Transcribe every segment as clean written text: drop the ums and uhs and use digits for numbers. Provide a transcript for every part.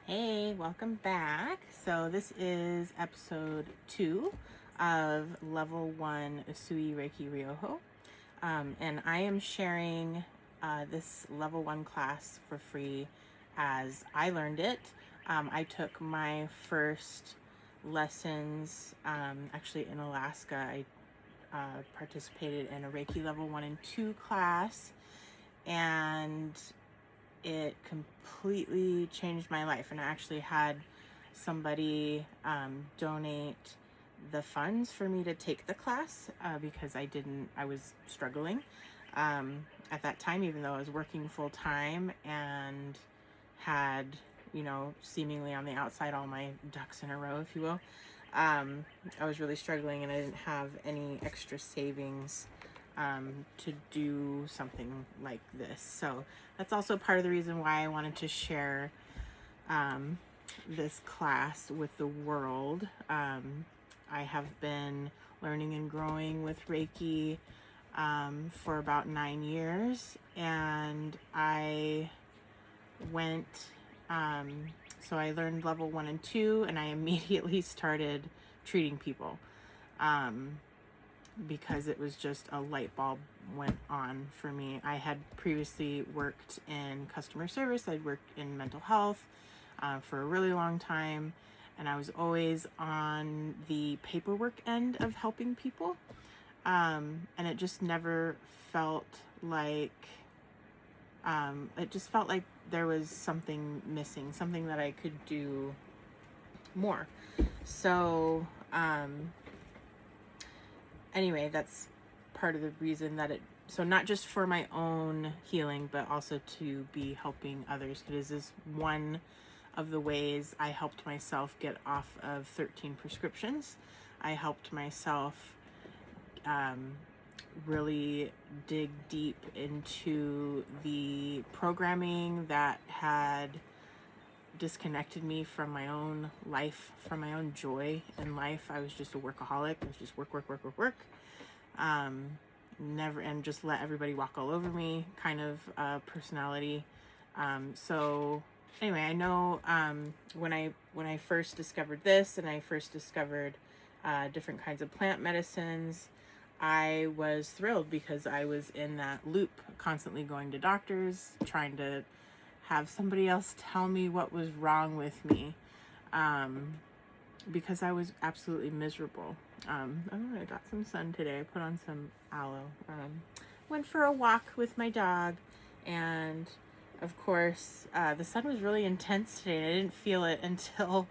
Hey, welcome back. So this is episode 2 of Level 1 Usui Reiki Ryoho. And I am sharing this Level 1 class for free as I learned it. I took my first lessons actually in Alaska. I participated in a Reiki Level 1 and 2 class, and it completely changed my life. And I actually had somebody donate the funds for me to take the class because I was struggling at that time, even though I was working full time and had, seemingly on the outside all my ducks in a row, if you will. I was really struggling and I didn't have any extra savings to do something like this. So that's also part of the reason why I wanted to share this class with the world. I have been learning and growing with Reiki for about 9 years, and I went, so I learned level 1 and 2, and I immediately started treating people. Because it was just a light bulb went on for me. I had previously worked in customer service. I'd worked in mental health for a really long time, and I was always on the paperwork end of helping people. And it just never felt like, there was something missing, something that I could do more. So, anyway, that's part of the reason that so not just for my own healing, but also to be helping others. It is one of the ways I helped myself get off of 13 prescriptions. I helped myself really dig deep into the programming that had disconnected me from my own life, from my own joy in life. I was just a workaholic. I was just work. Never, and just let everybody walk all over me kind of personality. So anyway, I know when I first discovered this, and I first discovered different kinds of plant medicines, I was thrilled because I was in that loop, constantly going to doctors, trying to have somebody else tell me what was wrong with me, because I was absolutely miserable. I got some sun today. I put on some aloe. Went for a walk with my dog, and of course, the sun was really intense today. And I didn't feel it until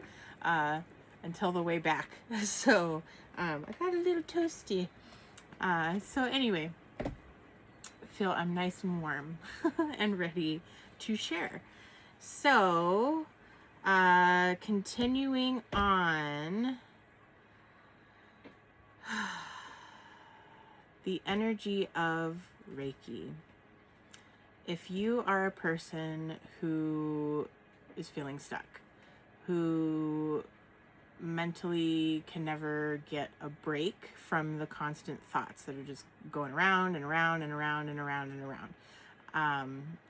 the way back. So I got a little toasty. So anyway, I'm nice and warm and ready to share. So, continuing on, the energy of Reiki. If you are a person who is feeling stuck, who mentally can never get a break from the constant thoughts that are just going around and around and around and around and around.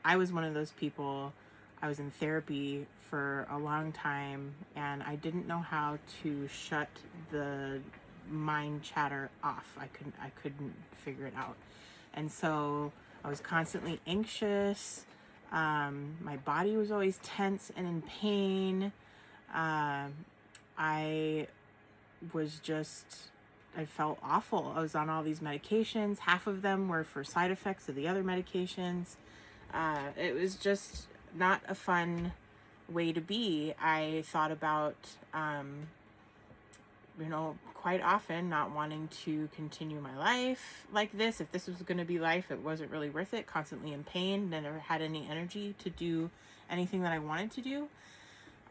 I was one of those people. I was in therapy for a long time, and I didn't know how to shut the mind chatter off. I couldn't figure it out. And so I was constantly anxious. My body was always tense and in pain. I felt awful. I was on all these medications. Half of them were for side effects of the other medications. It was just not a fun way to be. I thought about, quite often not wanting to continue my life like this. If this was going to be life, it wasn't really worth it. Constantly in pain, never had any energy to do anything that I wanted to do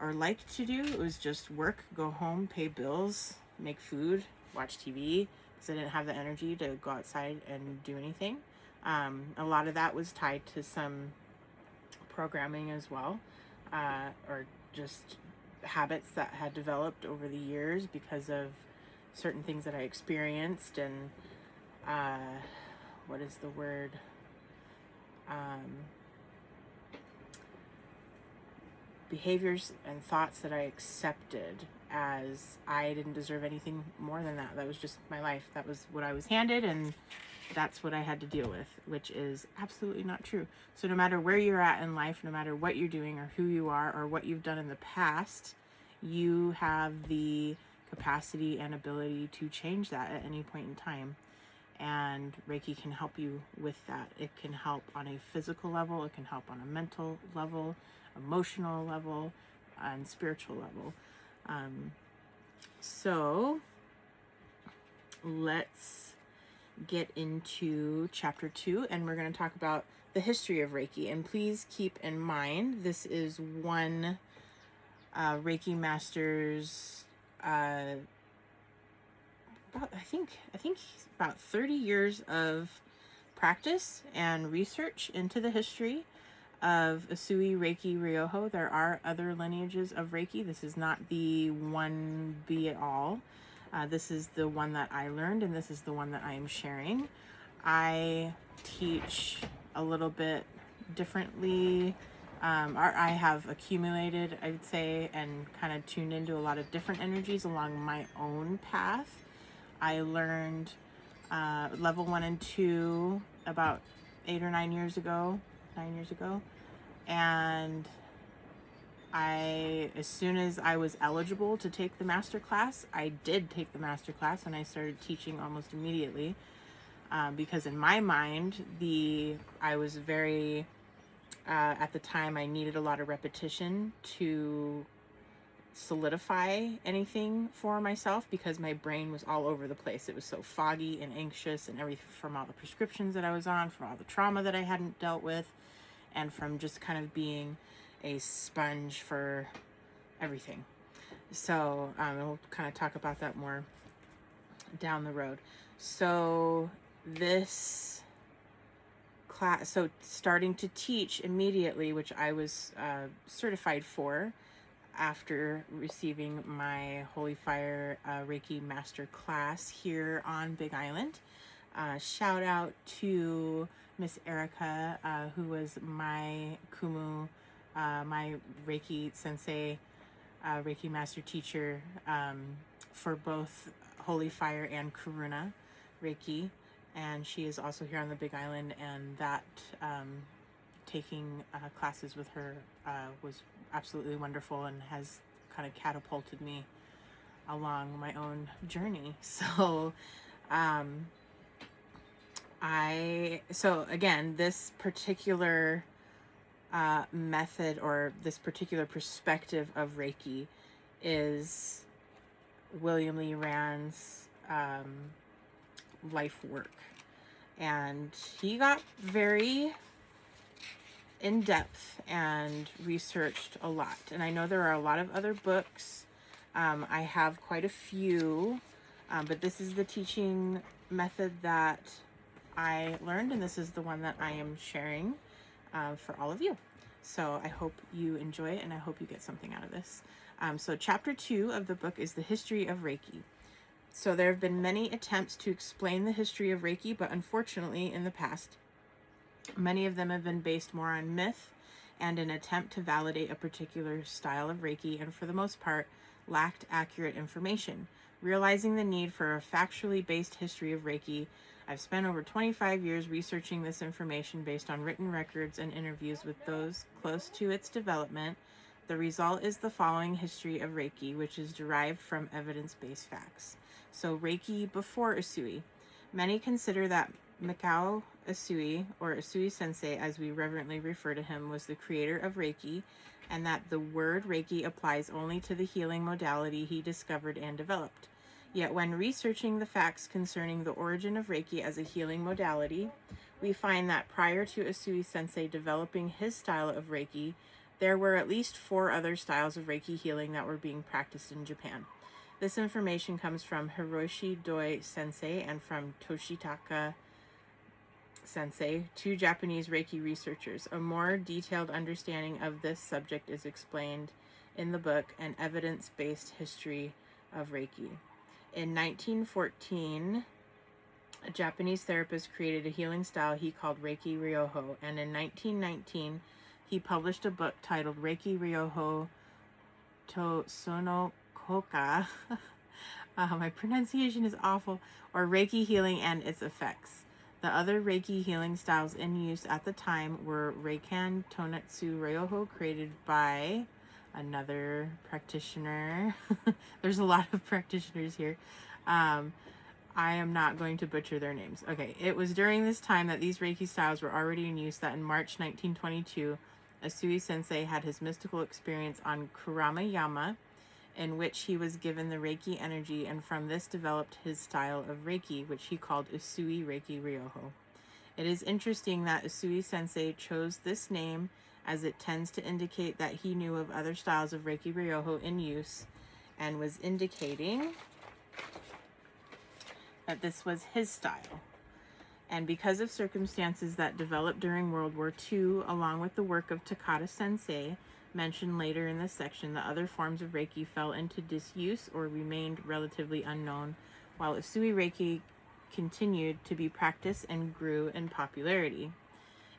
or like to do. It was just work, go home, pay bills, make food, watch TV, because I didn't have the energy to go outside and do anything. A lot of that was tied to some programming as well, or just habits that had developed over the years because of certain things that I experienced, and what is the word? behaviors and thoughts that I accepted as I didn't deserve anything more than that. That was just my life. That was what I was handed, and that's what I had to deal with, which is absolutely not true. So no matter where you're at in life, no matter what you're doing or who you are or what you've done in the past, you have the capacity and ability to change that at any point in time. And Reiki can help you with that. It can help on a physical level, it can help on a mental level, emotional level, and spiritual level. So let's get into chapter 2, and we're going to talk about the history of Reiki. And please keep in mind, this is one Reiki master's I think about 30 years of practice and research into the history of Usui Reiki Ryoho. There are other lineages of Reiki. This is not the one be it all. This is the one that I learned, and this is the one that I am sharing. I teach a little bit differently. I have accumulated, I would say, and kind of tuned into a lot of different energies along my own path. I learned level 1 and 2 about 9 years ago. And as soon as I was eligible to take the master class, I did take the master class, and I started teaching almost immediately. Because in my mind, I was very, at the time, I needed a lot of repetition to solidify anything for myself, because my brain was all over the place. It was so foggy and anxious, and everything from all the prescriptions that I was on, from all the trauma that I hadn't dealt with, and from just kind of being a sponge for everything. So we'll kind of talk about that more down the road. So this class, so starting to teach immediately, which I was certified for after receiving my Holy Fire Reiki Master class here on Big Island. Shout out to Miss Erica, who was my Kumu, my Reiki Sensei, Reiki Master teacher for both Holy Fire and Karuna Reiki. And she is also here on the Big Island, and that taking classes with her was absolutely wonderful and has kind of catapulted me along my own journey. So so again, this particular method, or this particular perspective of Reiki, is William Lee Rand's life work. And he got very in depth and researched a lot. And I know there are a lot of other books. I have quite a few, but this is the teaching method that I learned, and this is the one that I am sharing for all of you. So I hope you enjoy it, and I hope you get something out of this. So chapter 2 of the book is the history of Reiki. So there have been many attempts to explain the history of Reiki, but unfortunately in the past, many of them have been based more on myth and an attempt to validate a particular style of Reiki, and for the most part, lacked accurate information. Realizing the need for a factually based history of Reiki, I've spent over 25 years researching this information based on written records and interviews with those close to its development. The result is the following history of Reiki, which is derived from evidence-based facts. So Reiki before Usui. Many consider that Mikao Usui, or Usui Sensei as we reverently refer to him, was the creator of Reiki, and that the word Reiki applies only to the healing modality he discovered and developed. Yet when researching the facts concerning the origin of Reiki as a healing modality, we find that prior to Usui Sensei developing his style of Reiki, there were at least 4 other styles of Reiki healing that were being practiced in Japan. This information comes from Hiroshi Doi Sensei and from Toshitaka Sensei, 2 Japanese Reiki researchers. A more detailed understanding of this subject is explained in the book, An Evidence-Based History of Reiki. In 1914, a Japanese therapist created a healing style he called Reiki Ryoho, and in 1919, he published a book titled Reiki Ryoho to Sono Koka. My pronunciation is awful. Or Reiki Healing and Its Effects. The other Reiki healing styles in use at the time were Reikan Tonetsu Ryoho, created by another practitioner. There's a lot of practitioners here. I am not going to butcher their names. Okay, it was during this time that these Reiki styles were already in use that in March 1922, Usui Sensei had his mystical experience on Kurama Yama, in which he was given the Reiki energy, and from this developed his style of Reiki, which he called Usui Reiki Ryoho. It is interesting that Usui Sensei chose this name, as it tends to indicate that he knew of other styles of Reiki Ryoho in use and was indicating that this was his style. And because of circumstances that developed during World War II, along with the work of Takata Sensei, mentioned later in this section, the other forms of Reiki fell into disuse or remained relatively unknown, while Usui Reiki continued to be practiced and grew in popularity.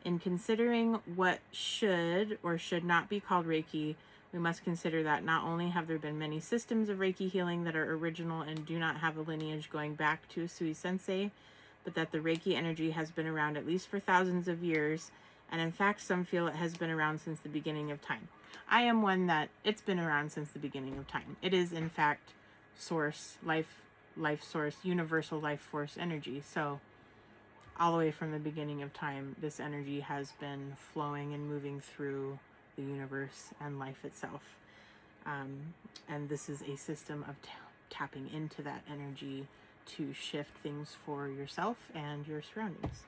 In considering what should or should not be called Reiki, we must consider that not only have there been many systems of Reiki healing that are original and do not have a lineage going back to Usui Sensei, but that the Reiki energy has been around at least for thousands of years, and in fact some feel it has been around since the beginning of time. I am one that it's been around since the beginning of time. It is in fact source, life source, universal life force energy. So all the way from the beginning of time, this energy has been flowing and moving through the universe and life itself. And this is a system of tapping into that energy to shift things for yourself and your surroundings.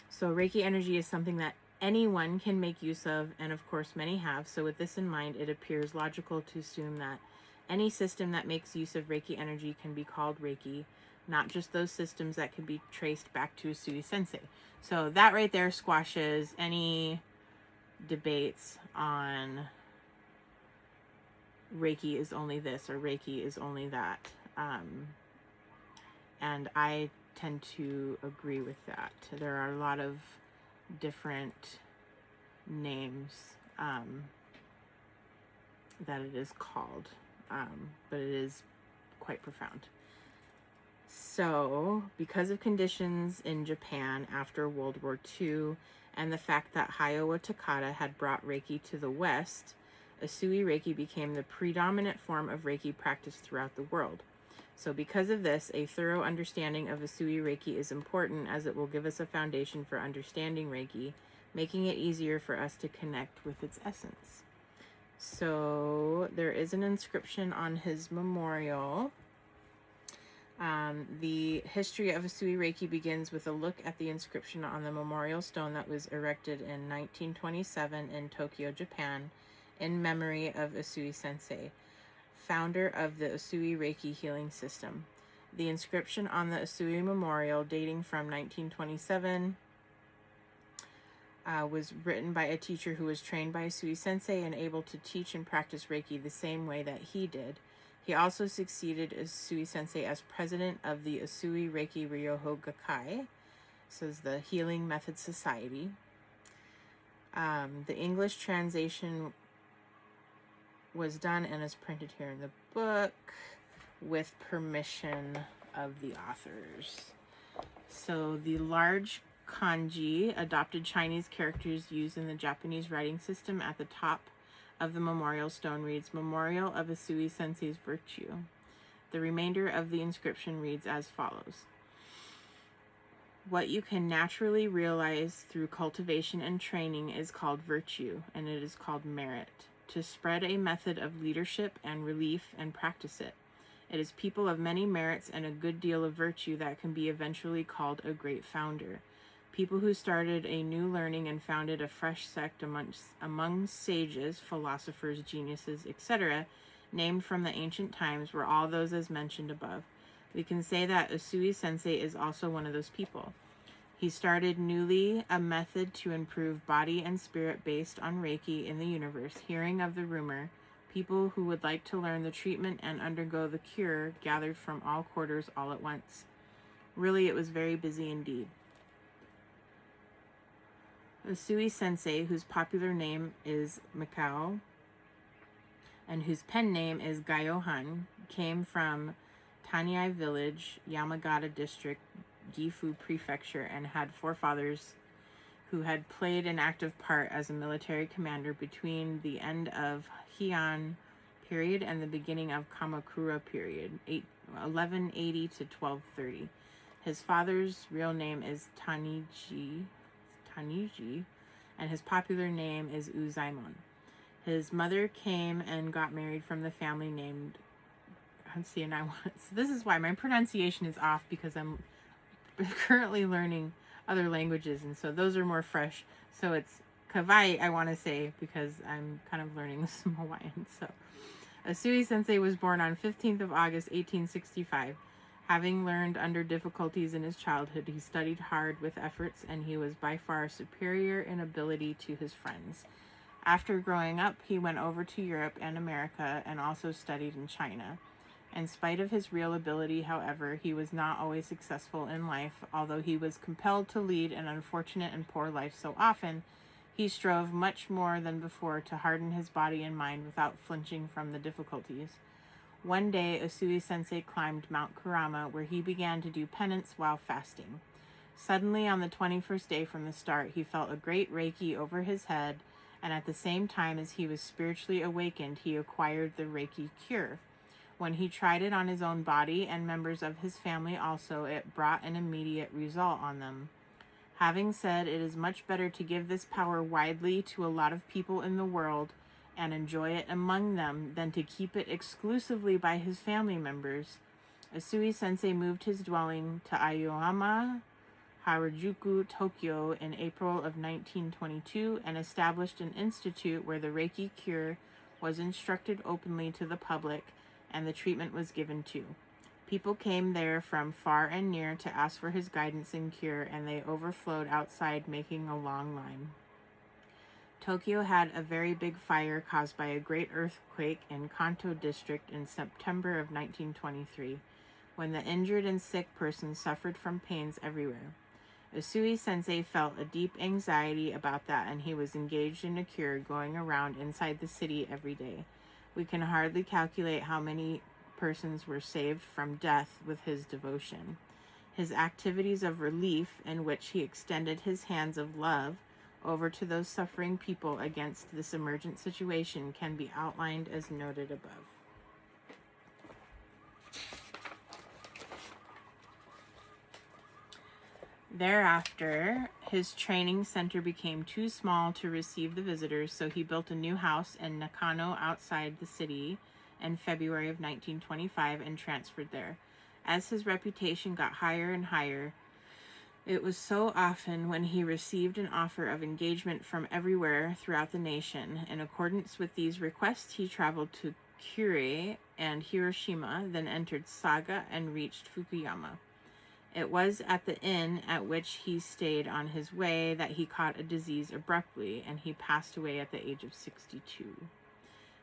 So Reiki energy is something that anyone can make use of, and of course many have. So with this in mind, it appears logical to assume that any system that makes use of Reiki energy can be called Reiki, not just those systems that can be traced back to Usui Sensei. So that right there squashes any debates on Reiki is only this or Reiki is only that. And I tend to agree with that. There are a lot of different names that it is called, but it is quite profound. So, because of conditions in Japan after World War II and the fact that Hayao Takata had brought Reiki to the West, Usui Reiki became the predominant form of Reiki practice throughout the world. So because of this, a thorough understanding of Usui Reiki is important, as it will give us a foundation for understanding Reiki, making it easier for us to connect with its essence. So there is an inscription on his memorial. The history of Usui Reiki begins with a look at the inscription on the memorial stone that was erected in 1927 in Tokyo, Japan, in memory of Usui Sensei, founder of the Usui Reiki healing system. The inscription on the Usui memorial, dating from 1927, was written by a teacher who was trained by Usui Sensei and able to teach and practice Reiki the same way that he did. He also succeeded Usui Sensei as president of the Usui Reiki Ryoho Gakkai, so is the Healing Method Society. The English translation was done and is printed here in the book with permission of the authors. So the large kanji, adopted Chinese characters used in the Japanese writing system at the top of the memorial stone, reads Memorial of Usui Sensei's Virtue. The remainder of the inscription reads as follows: what you can naturally realize through cultivation and training is called virtue, and it is called merit. To spread a method of leadership and relief and practice it. It is people of many merits and a good deal of virtue that can be eventually called a great founder. People who started a new learning and founded a fresh sect among sages, philosophers, geniuses, etc., named from the ancient times, were all those as mentioned above. We can say that Usui Sensei is also one of those people. He started newly a method to improve body and spirit based on Reiki in the universe. Hearing of the rumor, people who would like to learn the treatment and undergo the cure gathered from all quarters all at once. Really, it was very busy indeed. Usui Sensei, whose popular name is Mikao and whose pen name is Gaiohan, came from Taniai Village, Yamagata District, Gifu Prefecture, and had forefathers who had played an active part as a military commander between the end of Heian period and the beginning of Kamakura period, 1180 to 1230. His father's real name is Taniji, and his popular name is Uzaimon. His mother came and got married from the family named, so this is why my pronunciation is off, because I'm currently learning other languages, and so those are more fresh. So it's Kawai, I want to say, because I'm kind of learning some Hawaiian. So Usui Sensei was born on 15th of August 1865. Having learned under difficulties in his childhood, he studied hard with efforts, and he was by far superior in ability to his friends. After growing up, he went over to Europe and America and also studied in China. In spite of his real ability, however, he was not always successful in life. Although he was compelled to lead an unfortunate and poor life so often, he strove much more than before to harden his body and mind without flinching from the difficulties. One day, Usui Sensei climbed Mount Kurama, where he began to do penance while fasting. Suddenly, on the 21st day from the start, he felt a great Reiki over his head, and at the same time as he was spiritually awakened, he acquired the Reiki cure. When he tried it on his own body and members of his family also, it brought an immediate result on them. Having said it is much better to give this power widely to a lot of people in the world and enjoy it among them than to keep it exclusively by his family members, Usui Sensei moved his dwelling to Aoyama, Harajuku, Tokyo in April of 1922 and established an institute where the Reiki cure was instructed openly to the public and the treatment was given too. People came there from far and near to ask for his guidance and cure, and they overflowed outside, making a long line. Tokyo had a very big fire caused by a great earthquake in Kanto district in September of 1923, when the injured and sick persons suffered from pains everywhere. Usui Sensei felt a deep anxiety about that, and he was engaged in a cure going around inside the city every day. We can hardly calculate how many persons were saved from death with his devotion. His activities of relief, in which he extended his hands of love over to those suffering people against this emergent situation, can be outlined as noted above. Thereafter, his training center became too small to receive the visitors, so he built a new house in Nakano outside the city in February of 1925 and transferred there. As his reputation got higher and higher, it was so often when he received an offer of engagement from everywhere throughout the nation. In accordance with these requests, he traveled to Kure and Hiroshima, then entered Saga and reached Fukuyama. It was at the inn at which he stayed on his way that he caught a disease abruptly, and he passed away at the age of 62.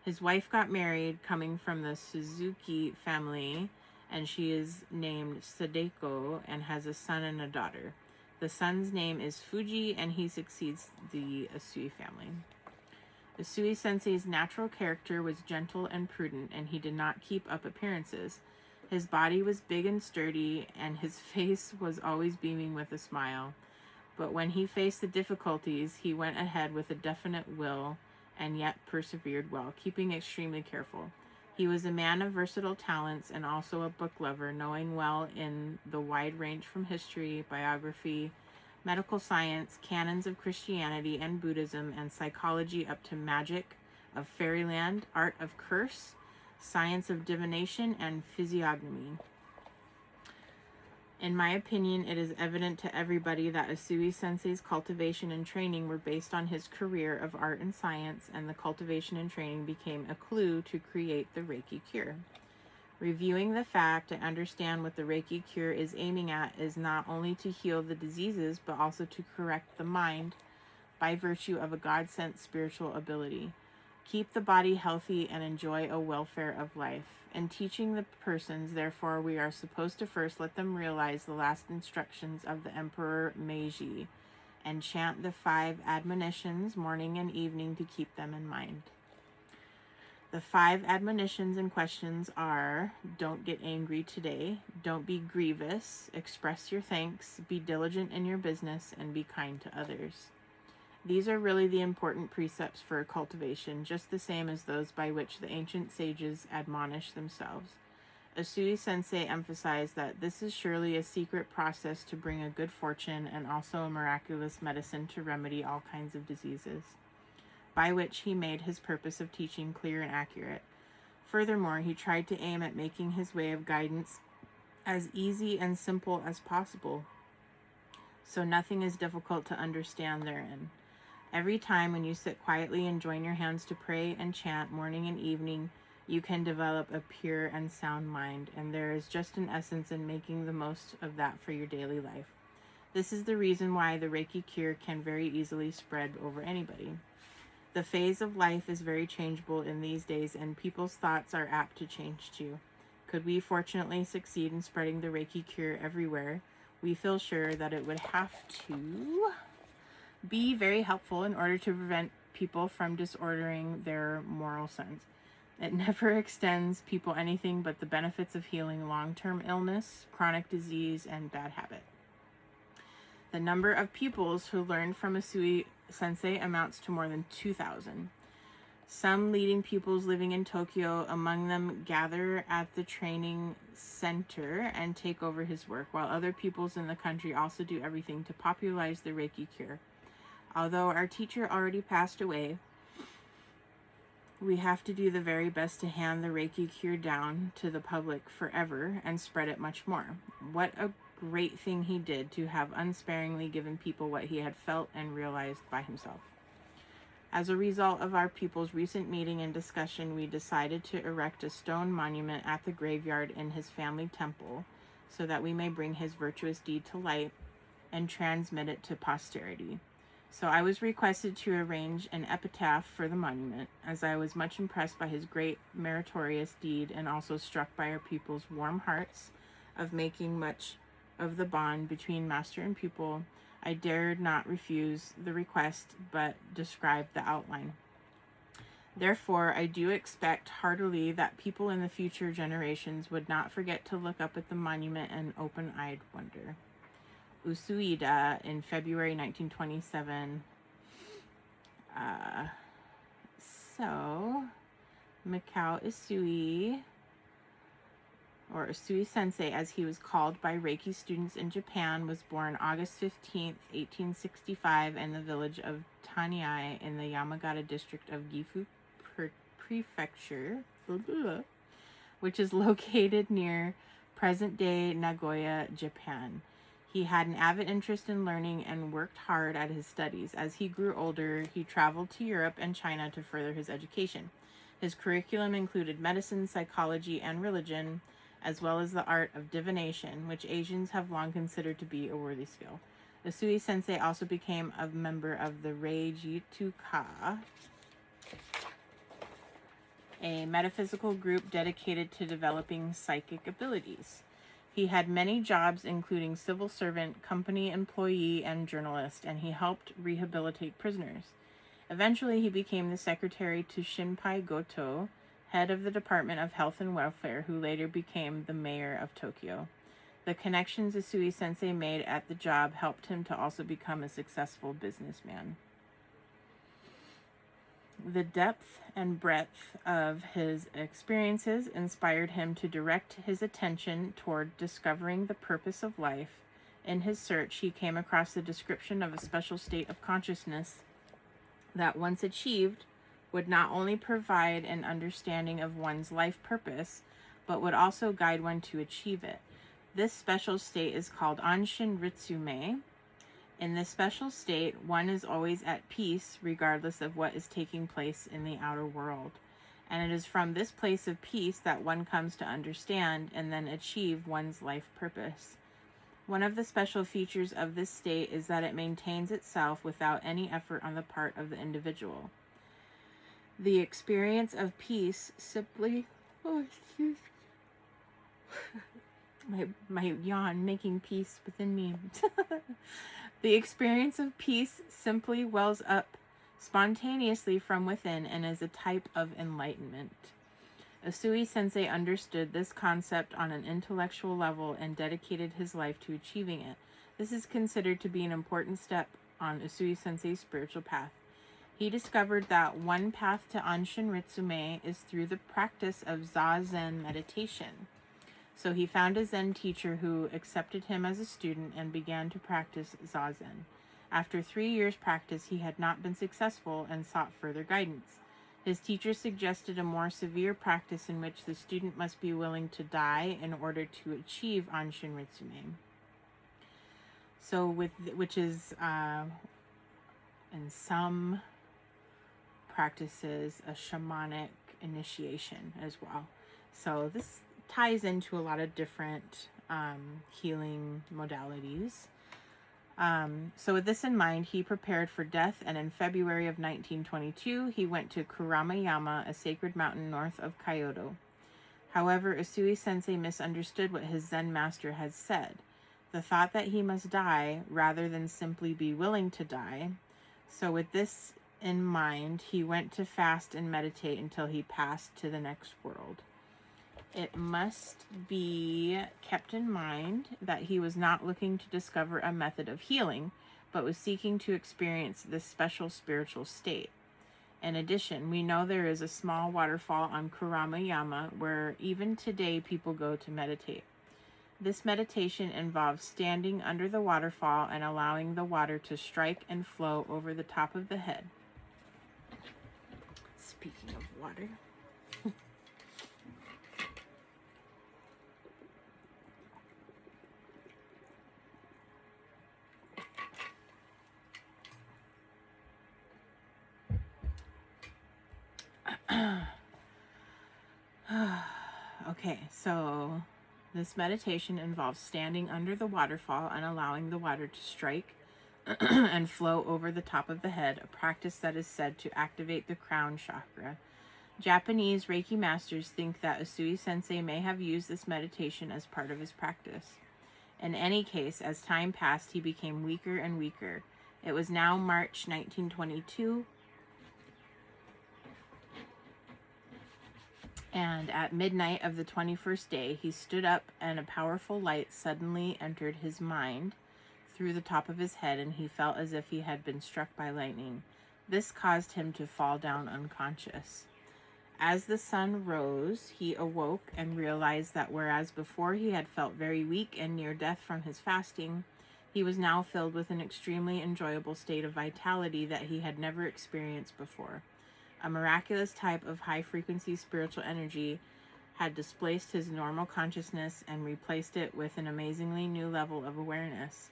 His wife got married, coming from the Suzuki family, and she is named Sadeko and has a son and a daughter. The son's name is Fuji, and he succeeds the Usui family. Usui Sensei's natural character was gentle and prudent, and he did not keep up appearances. His body was big and sturdy, and his face was always beaming with a smile. But when he faced the difficulties, he went ahead with a definite will and yet persevered well, keeping extremely careful. He was a man of versatile talents and also a book lover, knowing well in the wide range from history, biography, medical science, canons of Christianity and Buddhism, and psychology up to magic of fairyland, art of curse, science of divination, and physiognomy. In my opinion, it is evident to everybody that Usui Sensei's cultivation and training were based on his career of art and science, and the cultivation and training became a clue to create the Reiki cure. Reviewing the fact, I understand what the Reiki cure is aiming at is not only to heal the diseases, but also to correct the mind by virtue of a God-sent spiritual ability. Keep the body healthy and enjoy a welfare of life. In teaching the persons, therefore, we are supposed to first let them realize the last instructions of the Emperor Meiji, and chant the 5 admonitions morning and evening to keep them in mind. The 5 admonitions and questions are: don't get angry today, don't be grievous, express your thanks, be diligent in your business, and be kind to others. These are really the important precepts for cultivation, just the same as those by which the ancient sages admonish themselves. Usui Sensei emphasized that this is surely a secret process to bring a good fortune and also a miraculous medicine to remedy all kinds of diseases, by which he made his purpose of teaching clear and accurate. Furthermore, he tried to aim at making his way of guidance as easy and simple as possible, so nothing is difficult to understand therein. Every time when you sit quietly and join your hands to pray and chant morning and evening, you can develop a pure and sound mind, and there is just an essence in making the most of that for your daily life. This is the reason why the Reiki cure can very easily spread over anybody. The phase of life is very changeable in these days, and people's thoughts are apt to change too. Could we fortunately succeed in spreading the Reiki cure everywhere, we feel sure that it would have to be very helpful in order to prevent people from disordering their moral sense. It never extends people anything but the benefits of healing long-term illness, chronic disease, and bad habit. The number of pupils who learned from Usui Sensei amounts to more than 2,000. Some leading pupils living in Tokyo among them gather at the training center and take over his work, while other pupils in the country also do everything to popularize the Reiki cure. Although our teacher already passed away, we have to do the very best to hand the Reiki cure down to the public forever and spread it much more. What a great thing he did to have unsparingly given people what he had felt and realized by himself. As a result of our pupil's recent meeting and discussion, we decided to erect a stone monument at the graveyard in his family temple so that we may bring his virtuous deed to light and transmit it to posterity. So I was requested to arrange an epitaph for the monument, as I was much impressed by his great meritorious deed and also struck by our pupils' warm hearts of making much of the bond between master and pupil. I dared not refuse the request, but described the outline. Therefore, I do expect heartily that people in the future generations would not forget to look up at the monument in open-eyed wonder. Usuida in February 1927. So, Mikao Usui, or Usui Sensei as he was called by Reiki students in Japan, was born August 15th, 1865 in the village of Taniai in the Yamagata district of Gifu Prefecture, which is located near present-day Nagoya, Japan. He had an avid interest in learning and worked hard at his studies. As he grew older, he traveled to Europe and China to further his education. His curriculum included medicine, psychology, and religion, as well as the art of divination, which Asians have long considered to be a worthy skill. Usui Sensei also became a member of the Reijituka, a metaphysical group dedicated to developing psychic abilities. He had many jobs, including civil servant, company employee, and journalist, and he helped rehabilitate prisoners. Eventually, he became the secretary to Shinpai Goto, head of the Department of Health and Welfare, who later became the mayor of Tokyo. The connections Usui Sensei made at the job helped him to also become a successful businessman. The depth and breadth of his experiences inspired him to direct his attention toward discovering the purpose of life. In his search, he came across the description of a special state of consciousness that, once achieved, would not only provide an understanding of one's life purpose, but would also guide one to achieve it. This special state is called Anshin Ritsume. In this special state, one is always at peace, regardless of what is taking place in the outer world. And it is from this place of peace that one comes to understand and then achieve one's life purpose. One of the special features of this state is that it maintains itself without any effort on the part of the individual. The experience of peace simply... my yawn making peace within me. The experience of peace simply wells up spontaneously from within and is a type of enlightenment. Usui Sensei understood this concept on an intellectual level and dedicated his life to achieving it. This is considered to be an important step on Usui Sensei's spiritual path. He discovered that one path to Anshin Ritsume is through the practice of Zazen meditation. So he found a Zen teacher who accepted him as a student and began to practice Zazen. After 3 years' practice, he had not been successful and sought further guidance. His teacher suggested a more severe practice in which the student must be willing to die in order to achieve Anshin Ritsume. So, which is in some practices a shamanic initiation as well. So this ties into a lot of different healing modalities. So with this in mind, he prepared for death, and in February of 1922, he went to Kuramayama, a sacred mountain north of Kyoto. However, Usui Sensei misunderstood what his Zen master had said. The thought that he must die rather than simply be willing to die. So with this in mind, he went to fast and meditate until he passed to the next world. It must be kept in mind that he was not looking to discover a method of healing, but was seeking to experience this special spiritual state. In addition, we know there is a small waterfall on Kuramayama where even today people go to meditate. This meditation involves standing under the waterfall and allowing the water to strike and flow over the top of the head. Speaking of water. Okay, so this meditation involves standing under the waterfall and allowing the water to strike and flow over the top of the head, a practice that is said to activate the crown chakra. Japanese Reiki masters think that Usui Sensei may have used this meditation as part of his practice. In any case, as time passed, he became weaker and weaker. It was now March 1922, and at midnight of the 21st day, he stood up and a powerful light suddenly entered his mind through the top of his head, and he felt as if he had been struck by lightning. This caused him to fall down unconscious. As the sun rose, he awoke and realized that whereas before he had felt very weak and near death from his fasting, he was now filled with an extremely enjoyable state of vitality that he had never experienced before. A miraculous type of high-frequency spiritual energy had displaced his normal consciousness and replaced it with an amazingly new level of awareness.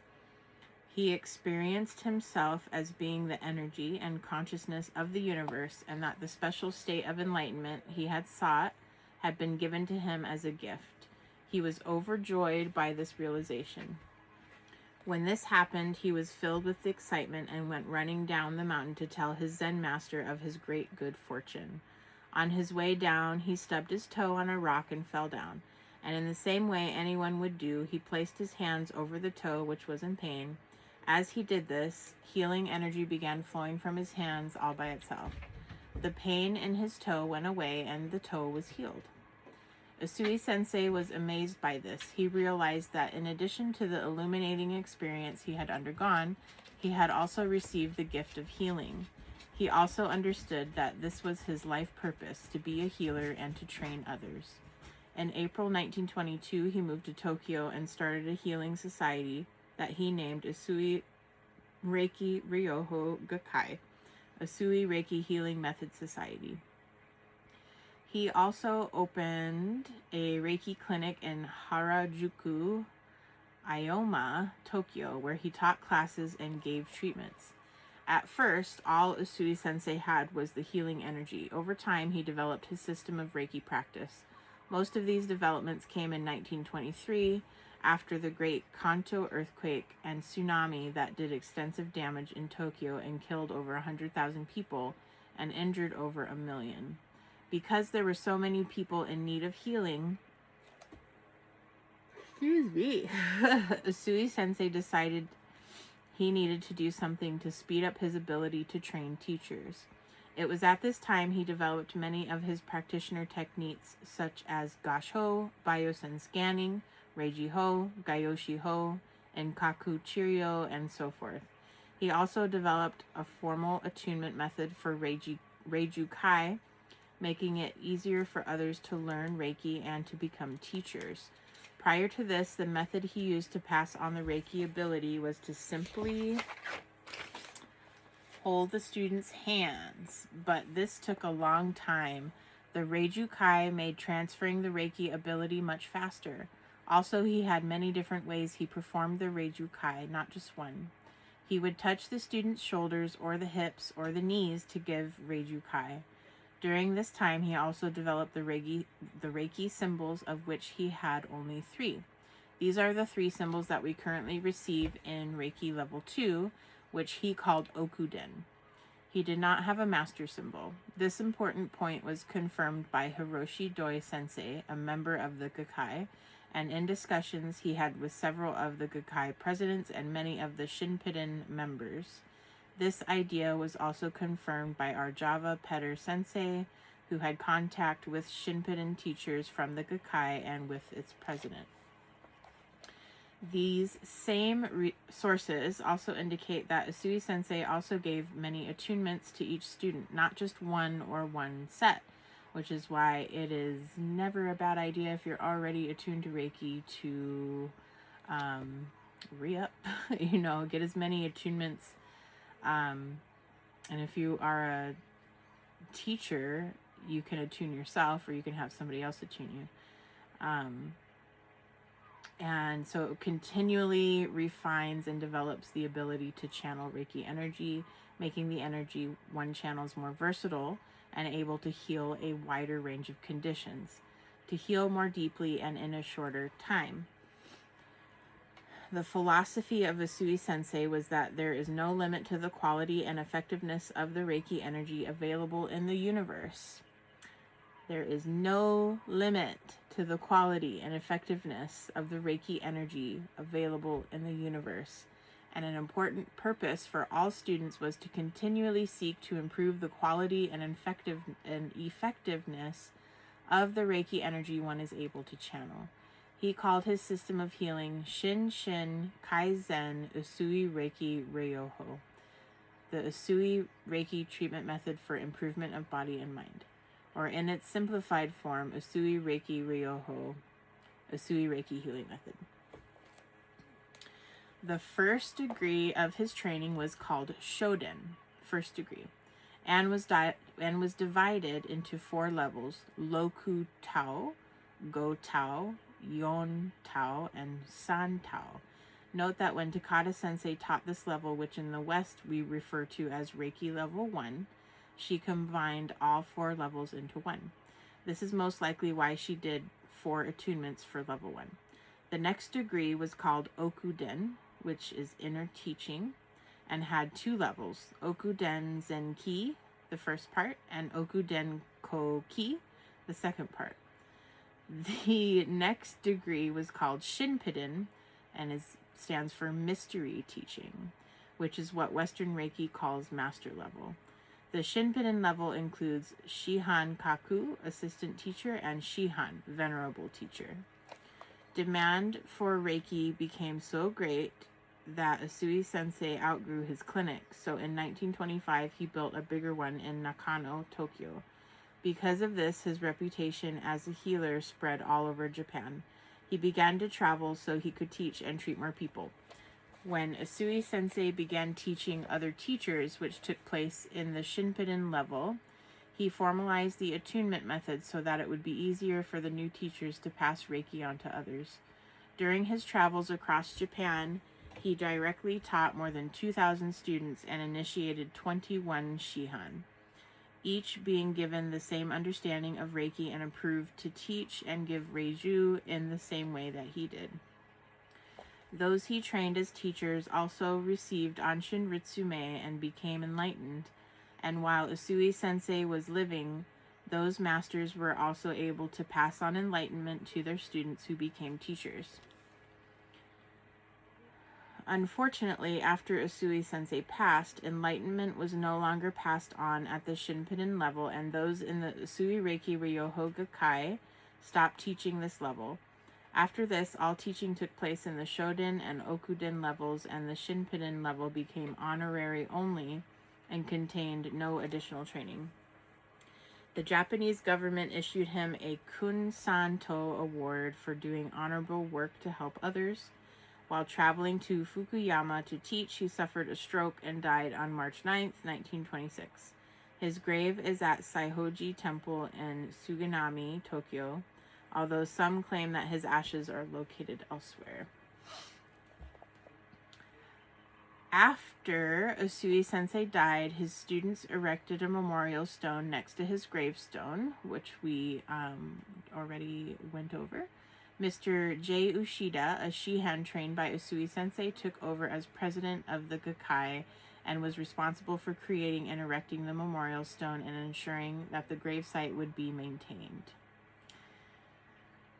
He experienced himself as being the energy and consciousness of the universe, and that the special state of enlightenment he had sought had been given to him as a gift. He was overjoyed by this realization. When this happened, he was filled with excitement and went running down the mountain to tell his Zen master of his great good fortune. On his way down, he stubbed his toe on a rock and fell down. And in the same way anyone would do, he placed his hands over the toe, which was in pain. As he did this, healing energy began flowing from his hands all by itself. The pain in his toe went away and the toe was healed. Usui Sensei was amazed by this. He realized that in addition to the illuminating experience he had undergone, he had also received the gift of healing. He also understood that this was his life purpose, to be a healer and to train others. In April 1922, he moved to Tokyo and started a healing society that he named Usui Reiki Ryoho Gakkai, Usui Reiki Healing Method Society. He also opened a Reiki clinic in Harajuku, Ioma, Tokyo, where he taught classes and gave treatments. At first, all Usui Sensei had was the healing energy. Over time, he developed his system of Reiki practice. Most of these developments came in 1923, after the Great Kanto earthquake and tsunami that did extensive damage in Tokyo and killed over 100,000 people and injured over 1 million. Because there were so many people in need of healing, Usui Sensei decided he needed to do something to speed up his ability to train teachers. It was at this time he developed many of his practitioner techniques such as Gasho, Biosen scanning, Reiji Ho, Gayoshi Ho, and Kaku Chiryo, and so forth. He also developed a formal attunement method for Reiju Kai, making it easier for others to learn Reiki and to become teachers. Prior to this, the method he used to pass on the Reiki ability was to simply hold the student's hands, but this took a long time. The Reiju Kai made transferring the Reiki ability much faster. Also, he had many different ways he performed the Reiju Kai, not just one. He would touch the student's shoulders or the hips or the knees to give Reiju Kai. During this time, he also developed the Reiki symbols, of which he had only 3. These are the 3 symbols that we currently receive in Reiki Level 2, which he called Okuden. He did not have a master symbol. This important point was confirmed by Hiroshi Doi Sensei, a member of the Gakkai, and in discussions he had with several of the Gakkai presidents and many of the Shinpiden members. This idea was also confirmed by our Java Petter Sensei, who had contact with Shinpiden teachers from the Gakkai and with its president. These same sources also indicate that Usui Sensei also gave many attunements to each student, not just one or one set, which is why it is never a bad idea if you're already attuned to Reiki to re-up, get as many attunements. And if you are a teacher, you can attune yourself or you can have somebody else attune you. And so it continually refines and develops the ability to channel Reiki energy, making the energy one channels more versatile and able to heal a wider range of conditions, to heal more deeply and in a shorter time. The philosophy of Usui Sensei was that there is no limit to the quality and effectiveness of the Reiki energy available in the universe. There is no limit to the quality and effectiveness of the Reiki energy available in the universe. And an important purpose for all students was to continually seek to improve the quality and effectiveness of the Reiki energy one is able to channel. He called his system of healing Shin Shin Kaizen Usui Reiki Ryoho, the Usui Reiki treatment method for improvement of body and mind, or in its simplified form, Usui Reiki Ryoho, Usui Reiki healing method. The first degree of his training was called Shoden, first degree, and was divided into 4 levels: Loku Tao, Go Tao, Yon Tao, and San Tao. Note that when Takada Sensei taught this level, which in the West we refer to as Reiki Level 1, she combined all 4 levels into one. This is most likely why she did 4 attunements for Level 1. The next degree was called Okuden, which is inner teaching, and had 2 levels: Okuden Zenki, the first part, and Okuden Koki, the second part. The next degree was called Shinpiden and stands for mystery teaching, which is what Western Reiki calls master level. The Shinpiden level includes Shihan Kaku, assistant teacher, and Shihan, venerable teacher. Demand for Reiki became so great that Usui Sensei outgrew his clinic, so in 1925 he built a bigger one in Nakano, Tokyo. Because of this, his reputation as a healer spread all over Japan. He began to travel so he could teach and treat more people. When Usui Sensei began teaching other teachers, which took place in the Shinpiden level, he formalized the attunement method so that it would be easier for the new teachers to pass Reiki on to others. During his travels across Japan, he directly taught more than 2,000 students and initiated 21 Shihan, each being given the same understanding of Reiki and approved to teach and give Reiju in the same way that he did. Those he trained as teachers also received Anshin Ritsume and became enlightened, and while Usui Sensei was living, those masters were also able to pass on enlightenment to their students who became teachers. Unfortunately, after Usui Sensei passed, enlightenment was no longer passed on at the Shinpinen level, and those in the Usui Reiki Ryoho Gakkai stopped teaching this level. After this, all teaching took place in the Shoden and Okuden levels, and the Shinpinen level became honorary only and contained no additional training. The Japanese government issued him a Kunsanto award for doing honorable work to help others. While traveling to Fukuyama to teach, he suffered a stroke and died on March 9th, 1926. His grave is at Saihoji Temple in Suganami, Tokyo, although some claim that his ashes are located elsewhere. After Usui Sensei died, his students erected a memorial stone next to his gravestone, which we already went over. Mr. J. Ushida, a Shihan trained by Usui Sensei, took over as president of the Gakkai and was responsible for creating and erecting the memorial stone and ensuring that the gravesite would be maintained.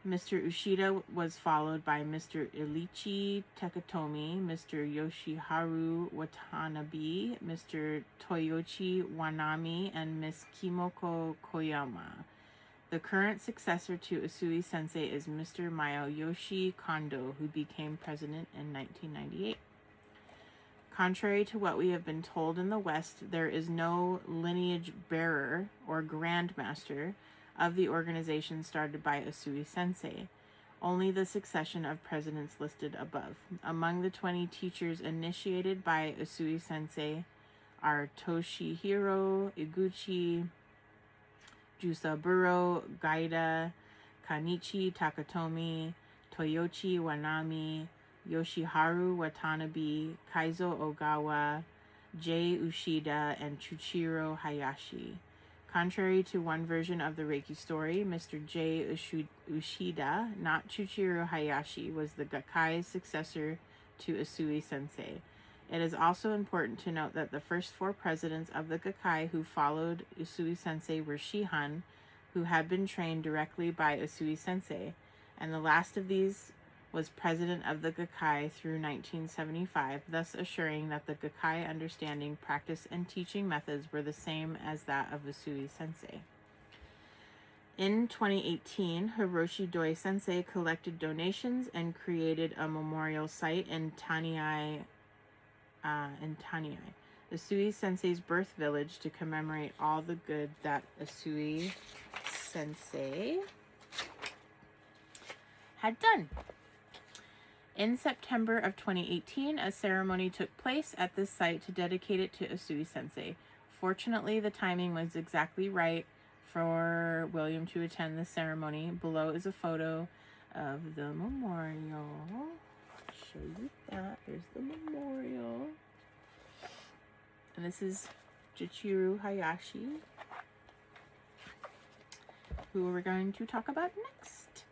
Mr. Ushida was followed by Mr. Ilichi Takatomi, Mr. Yoshiharu Watanabe, Mr. Toyoichi Wanami, and Miss Kimoko Koyama. The current successor to Usui Sensei is Mr. Mayoyoshi Kondo, who became president in 1998. Contrary to what we have been told in the West, there is no lineage bearer or grandmaster of the organization started by Usui Sensei, only the succession of presidents listed above. Among the 20 teachers initiated by Usui Sensei are Toshihiro Iguchi, Jusaburo Gaida, Kanichi Takatomi, Toyoichi Wanami, Yoshiharu Watanabe, Kaizo Ogawa, Jei Ushida, and Chuchiro Hayashi. Contrary to one version of the Reiki story, Mr. J. Ushida, not Chuchiro Hayashi, was the Gakkai's successor to Usui Sensei. It is also important to note that the first 4 presidents of the Gakkai who followed Usui Sensei were Shihan, who had been trained directly by Usui Sensei, and the last of these was president of the Gakkai through 1975, thus assuring that the Gakkai understanding, practice, and teaching methods were the same as that of Usui Sensei. In 2018, Hiroshi Doi Sensei collected donations and created a memorial site in Taniai, Usui Sensei's birth village, to commemorate all the good that Usui Sensei had done. In September of 2018, a ceremony took place at this site to dedicate it to Usui Sensei. Fortunately, the timing was exactly right for William to attend the ceremony. Below is a photo of the memorial. I'll show you that. There's the memorial. And this is Jichiru Hayashi, who we're going to talk about next.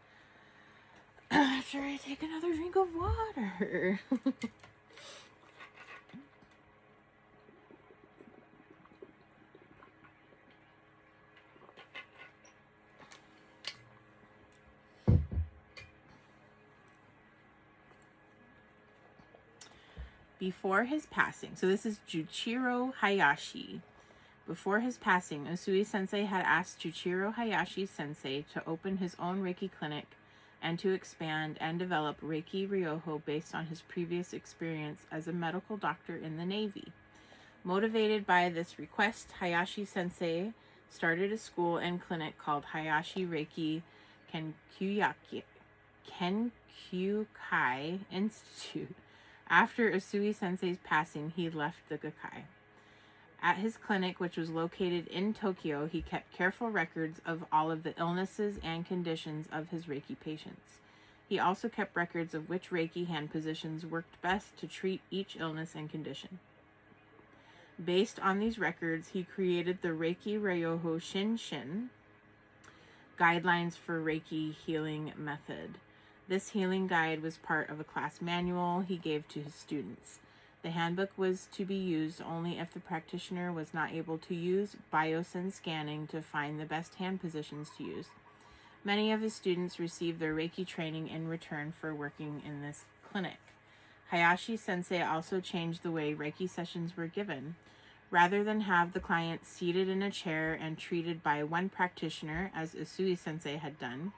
After I take another drink of water. Before his passing, so this is Juichiro Hayashi. Before his passing, Usui Sensei had asked Juichiro Hayashi Sensei to open his own Reiki clinic and to expand and develop Reiki Ryoho based on his previous experience as a medical doctor in the Navy. Motivated by this request, Hayashi Sensei started a school and clinic called Hayashi Reiki Kenkyukai Institute. After Usui Sensei's passing, he left the Gakkai. At his clinic, which was located in Tokyo, he kept careful records of all of the illnesses and conditions of his Reiki patients. He also kept records of which Reiki hand positions worked best to treat each illness and condition. Based on these records, he created the Reiki Ryoho Shinshin guidelines for Reiki healing method. This healing guide was part of a class manual he gave to his students. The handbook was to be used only if the practitioner was not able to use biosen scanning to find the best hand positions to use. Many of his students received their Reiki training in return for working in this clinic. Hayashi Sensei also changed the way Reiki sessions were given. Rather than have the client seated in a chair and treated by one practitioner, as Usui Sensei had done,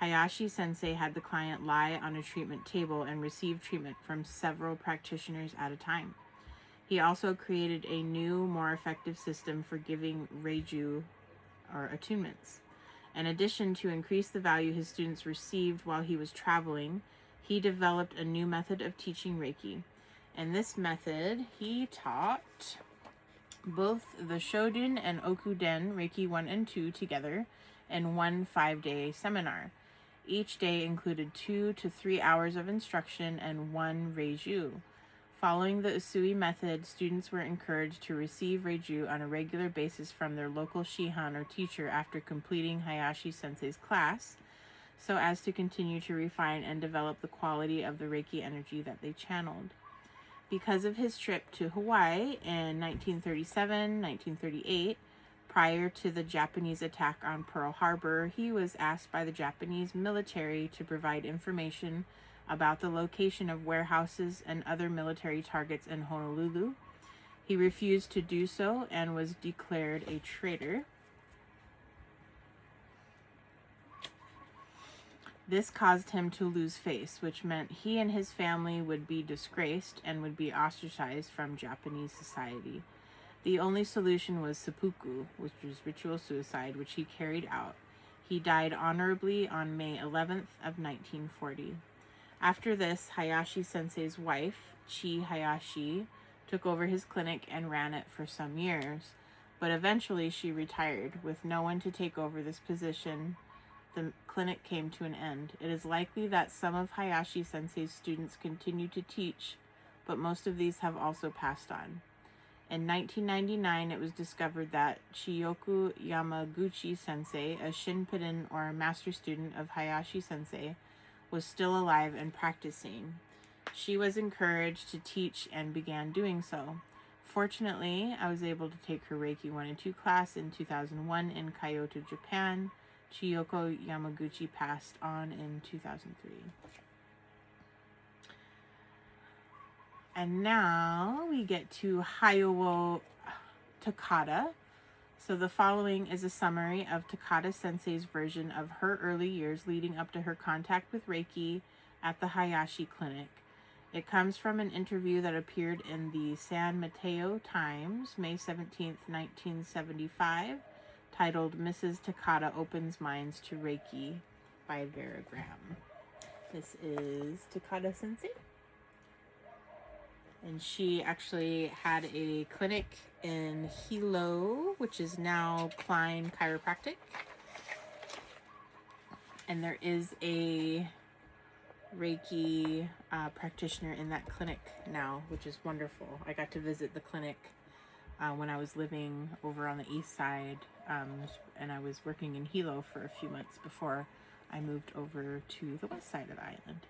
Hayashi Sensei had the client lie on a treatment table and receive treatment from several practitioners at a time. He also created a new, more effective system for giving reiju, or attunements. In addition to increase the value his students received while he was traveling, he developed a new method of teaching Reiki. In this method, he taught both the Shoden and Okuden Reiki 1 and 2 together in one 5-day seminar. Each day included 2 to 3 hours of instruction and one reiju. Following the Usui method, students were encouraged to receive reiju on a regular basis from their local shihan or teacher after completing Hayashi Sensei's class, so as to continue to refine and develop the quality of the Reiki energy that they channeled. Because of his trip to Hawaii in 1937-1938, prior to the Japanese attack on Pearl Harbor, he was asked by the Japanese military to provide information about the location of warehouses and other military targets in Honolulu. He refused to do so and was declared a traitor. This caused him to lose face, which meant he and his family would be disgraced and would be ostracized from Japanese society. The only solution was seppuku, which was ritual suicide, which he carried out. He died honorably on May 11th of 1940. After this, Hayashi Sensei's wife, Chi Hayashi, took over his clinic and ran it for some years, but eventually she retired. With no one to take over this position, the clinic came to an end. It is likely that some of Hayashi Sensei's students continue to teach, but most of these have also passed on. In 1999, it was discovered that Chiyoku Yamaguchi Sensei, a Shinpiden or master student of Hayashi Sensei, was still alive and practicing. She was encouraged to teach and began doing so. Fortunately, I was able to take her Reiki 1 and 2 class in 2001 in Kyoto, Japan. Chiyoko Yamaguchi passed on in 2003. And now we get to Hayawo Takada. So the following is a summary of Takada Sensei's version of her early years leading up to her contact with Reiki at the Hayashi Clinic. It comes from an interview that appeared in the San Mateo Times, May 17th, 1975, titled Mrs. Takada Opens Minds to Reiki by Vera Graham. This is Takada Sensei. And she actually had a clinic in Hilo, which is now Klein Chiropractic. And there is a Reiki practitioner in that clinic now, which is wonderful. I got to visit the clinic when I was living over on the east side, and I was working in Hilo for a few months before I moved over to the west side of the island.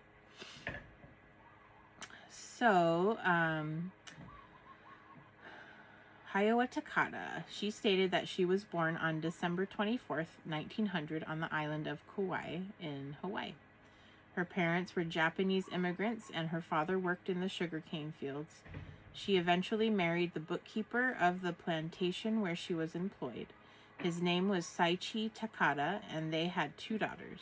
So, Hayawo Takada, she stated that she was born on December 24th, 1900 on the island of Kauai in Hawaii. Her parents were Japanese immigrants and her father worked in the sugarcane fields. She eventually married the bookkeeper of the plantation where she was employed. His name was Saichi Takada and they had 2 daughters.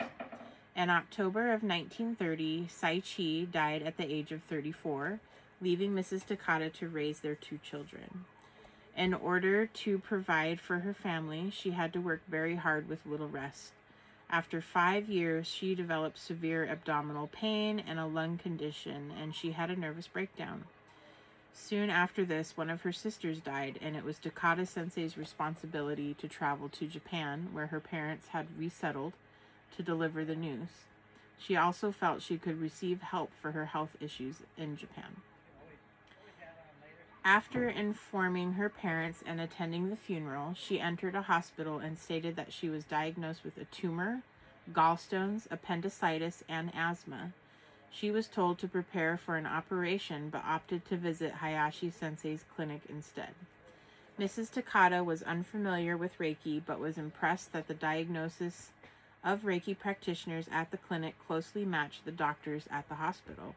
In October of 1930, Saichi died at the age of 34, leaving Mrs. Takada to raise their 2 children. In order to provide for her family, she had to work very hard with little rest. After 5 years, she developed severe abdominal pain and a lung condition, and she had a nervous breakdown. Soon after this, one of her sisters died, and it was Takada Sensei's responsibility to travel to Japan, where her parents had resettled, to deliver the news. She also felt she could receive help for her health issues in Japan. After informing her parents and attending the funeral, she entered a hospital and stated that she was diagnosed with a tumor, gallstones, appendicitis, and asthma. She was told to prepare for an operation but opted to visit Hayashi Sensei's clinic instead. Mrs. Takada was unfamiliar with Reiki but was impressed that the diagnosis of Reiki practitioners at the clinic closely matched the doctors at the hospital.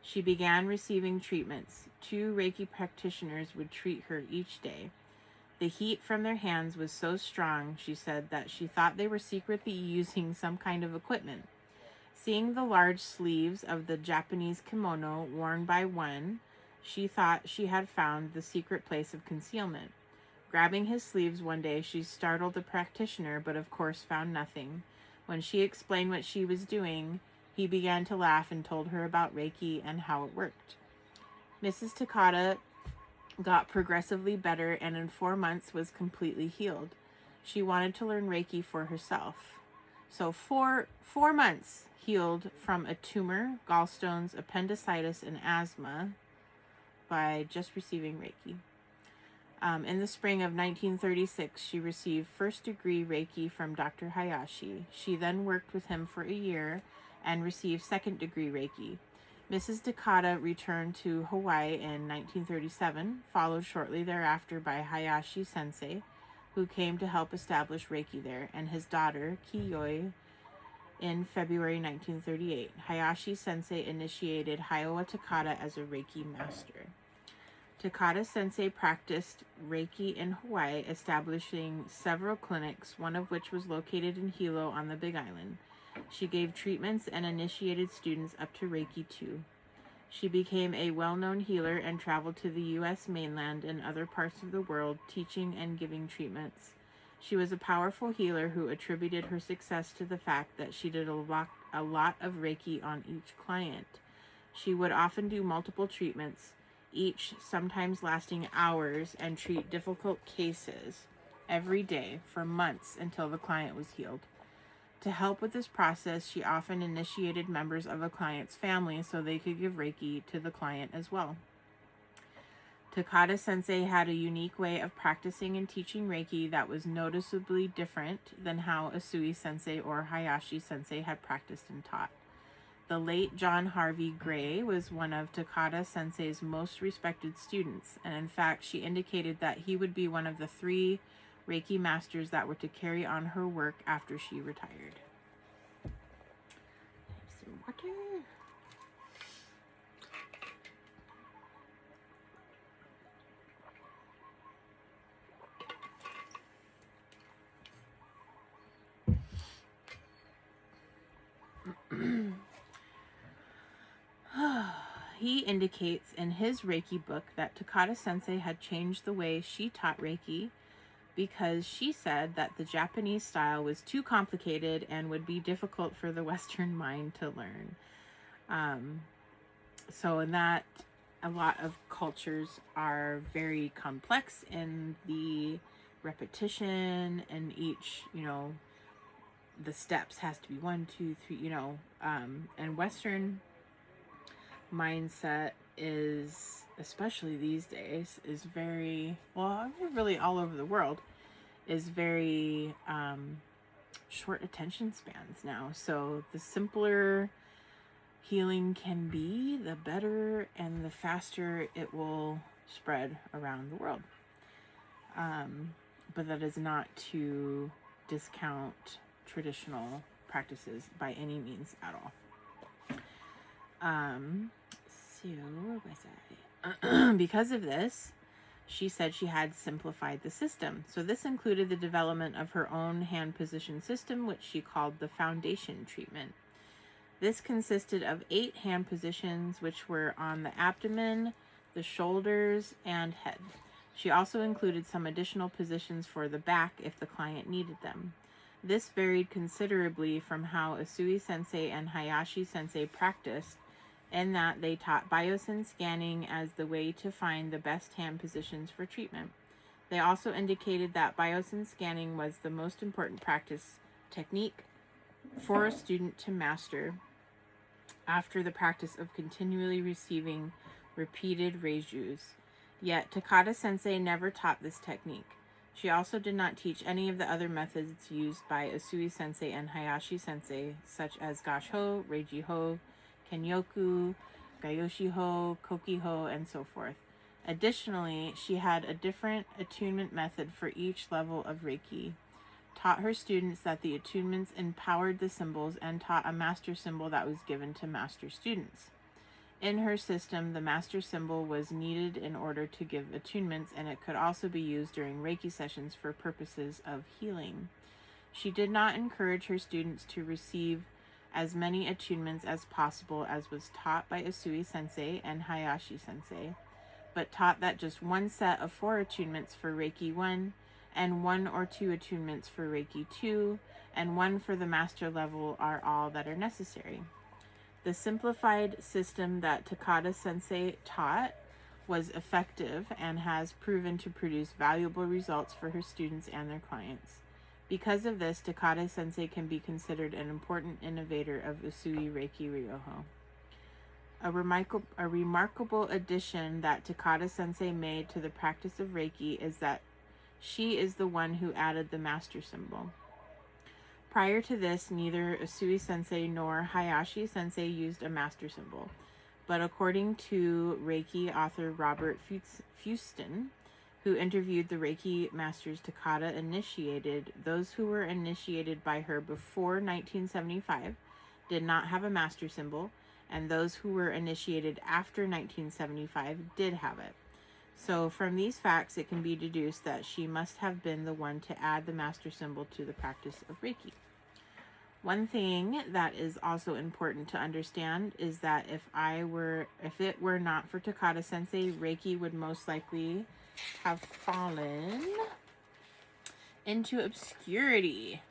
She began receiving treatments. 2 Reiki practitioners would treat her each day. The heat from their hands was so strong, she said, that she thought they were secretly using some kind of equipment. Seeing the large sleeves of the Japanese kimono worn by one, she thought she had found the secret place of concealment. Grabbing his sleeves one day, she startled the practitioner, but of course found nothing. When she explained what she was doing, he began to laugh and told her about Reiki and how it worked. Mrs. Takata got progressively better and in 4 months was completely healed. She wanted to learn Reiki for herself. So 4 months healed from a tumor, gallstones, appendicitis, and asthma by just receiving Reiki. In the spring of 1936, she received first-degree Reiki from Dr. Hayashi. She then worked with him for a year and received second-degree Reiki. Mrs. Takata returned to Hawaii in 1937, followed shortly thereafter by Hayashi Sensei, who came to help establish Reiki there, and his daughter, Kiyoi, in February 1938. Hayashi Sensei initiated Hayawa Takata as a Reiki master. Takata Sensei practiced Reiki in Hawaii, establishing several clinics, one of which was located in Hilo on the Big Island. She gave treatments and initiated students up to Reiki 2. She became a well-known healer and traveled to the U.S. mainland and other parts of the world, teaching and giving treatments. She was a powerful healer who attributed her success to the fact that she did a lot of Reiki on each client. She would often do multiple treatments, each sometimes lasting hours, and treat difficult cases every day for months until the client was healed. To help with this process, she often initiated members of a client's family so they could give Reiki to the client as well. Takata Sensei had a unique way of practicing and teaching Reiki that was noticeably different than how Usui Sensei or Hayashi Sensei had practiced and taught. The late John Harvey Gray was one of Takata Sensei's most respected students, and in fact, she indicated that he would be one of the 3 Reiki masters that were to carry on her work after she retired. Have some water. He indicates in his Reiki book that Takata Sensei had changed the way she taught Reiki because she said that the Japanese style was too complicated and would be difficult for the Western mind to learn. So in that, a lot of cultures are very complex in the repetition, and each, the steps has to be 1, 2, 3, and Western mindset is, especially these days, is very, well, really all over the world, is very short attention spans now. So the simpler healing can be, the better and the faster it will spread around the world. But that is not to discount traditional practices by any means at all. Because of this, she said she had simplified the system. So this included the development of her own hand position system, which she called the foundation treatment. This consisted of 8 hand positions, which were on the abdomen, the shoulders, and head. She also included some additional positions for the back if the client needed them. This varied considerably from how Usui Sensei and Hayashi Sensei practiced, in that they taught biosyn scanning as the way to find the best hand positions for treatment. They also indicated that biosyn scanning was the most important practice technique for a student to master after the practice of continually receiving repeated reijus. Yet Takata Sensei never taught this technique. She also did not teach any of the other methods used by Usui Sensei and Hayashi Sensei, such as Gash-ho, Reiji-ho, Kenyoku, Gayoshi-ho, Koki-ho, and so forth. Additionally, she had a different attunement method for each level of Reiki, taught her students that the attunements empowered the symbols, and taught a master symbol that was given to master students. In her system, the master symbol was needed in order to give attunements, and it could also be used during Reiki sessions for purposes of healing. She did not encourage her students to receive as many attunements as possible as was taught by Usui Sensei and Hayashi Sensei, but taught that just one set of 4 attunements for Reiki 1 and 1 or 2 attunements for Reiki 2 and 1 for the master level are all that are necessary. The simplified system that Takada Sensei taught was effective and has proven to produce valuable results for her students and their clients. Because of this, Takada Sensei can be considered an important innovator of Usui Reiki Ryoho. A remarkable addition that Takada Sensei made to the practice of Reiki is that she is the one who added the master symbol. Prior to this, neither Usui Sensei nor Hayashi Sensei used a master symbol. But according to Reiki author Robert Fuston, who interviewed the Reiki masters Takada initiated, those who were initiated by her before 1975 did not have a master symbol, and those who were initiated after 1975 did have it. So from these facts, it can be deduced that she must have been the one to add the master symbol to the practice of Reiki. One thing that is also important to understand is that if it were not for Takada Sensei, Reiki would most likely have fallen into obscurity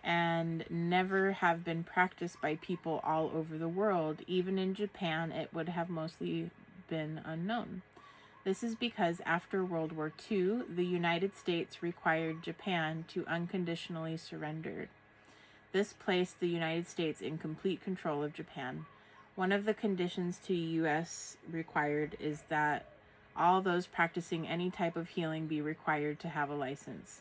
and never have been practiced by people all over the world. Even in Japan, it would have mostly been unknown. This is because after World War II, the United States required Japan to unconditionally surrender. This placed the United States in complete control of Japan. One of the conditions to U.S. required is that all those practicing any type of healing be required to have a license.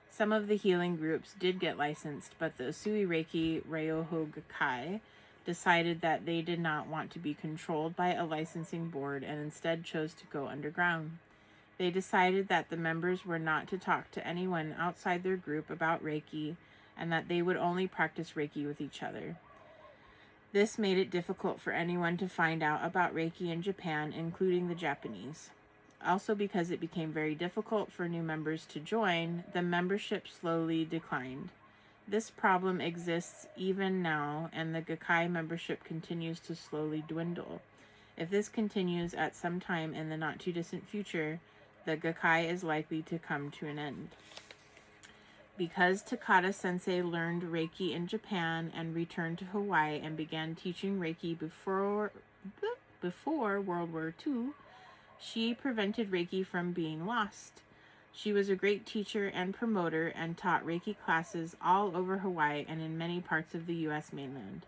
Some of the healing groups did get licensed, but the Usui Reiki Ryoho Gakkai decided that they did not want to be controlled by a licensing board and instead chose to go underground. They decided that the members were not to talk to anyone outside their group about Reiki and that they would only practice Reiki with each other. This made it difficult for anyone to find out about Reiki in Japan, including the Japanese. Also, because it became very difficult for new members to join, the membership slowly declined. This problem exists even now, and the Gakkai membership continues to slowly dwindle. If this continues at some time in the not-too-distant future, the Gakkai is likely to come to an end. Because Takada Sensei learned Reiki in Japan and returned to Hawaii and began teaching Reiki before World War II, she prevented Reiki from being lost. She was a great teacher and promoter and taught Reiki classes all over Hawaii and in many parts of the U.S. mainland.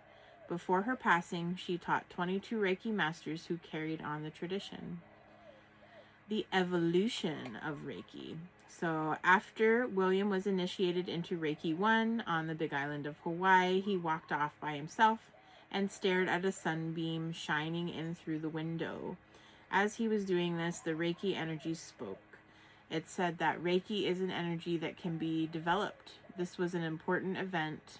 Before her passing, she taught 22 Reiki masters who carried on the tradition. The evolution of Reiki. So after William was initiated into Reiki 1 on the Big Island of Hawaii, he walked off by himself and stared at a sunbeam shining in through the window. As he was doing this, the Reiki energy spoke. It said that Reiki is an energy that can be developed. This was an important event,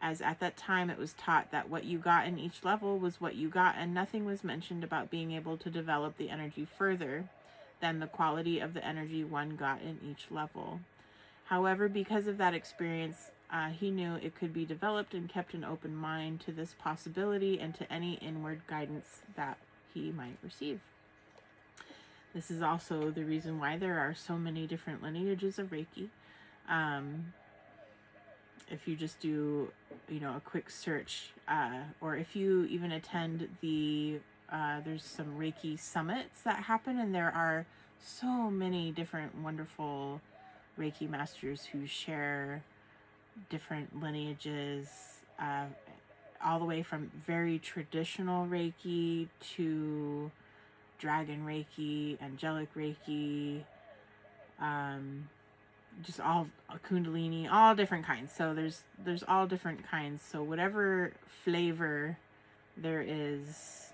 as at that time it was taught that what you got in each level was what you got, and nothing was mentioned about being able to develop the energy further than the quality of the energy one got in each level. However, because of that experience, he knew it could be developed and kept an open mind to this possibility and to any inward guidance that he might receive. This is also the reason why there are so many different lineages of Reiki. If you just do, a quick search, or if you even attend there's some Reiki summits that happen, and there are so many different wonderful Reiki masters who share different lineages, all the way from very traditional Reiki to Dragon Reiki, Angelic Reiki, just all Kundalini, all different kinds. So there's all different kinds. So whatever flavor there is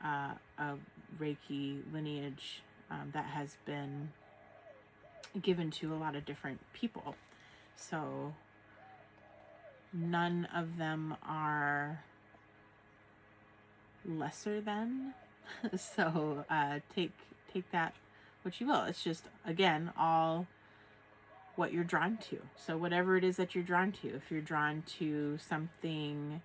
of Reiki lineage that has been given to a lot of different people. So none of them are lesser than. So take that what you will. It's just, again, all what you're drawn to. So whatever it is that you're drawn to, if you're drawn to something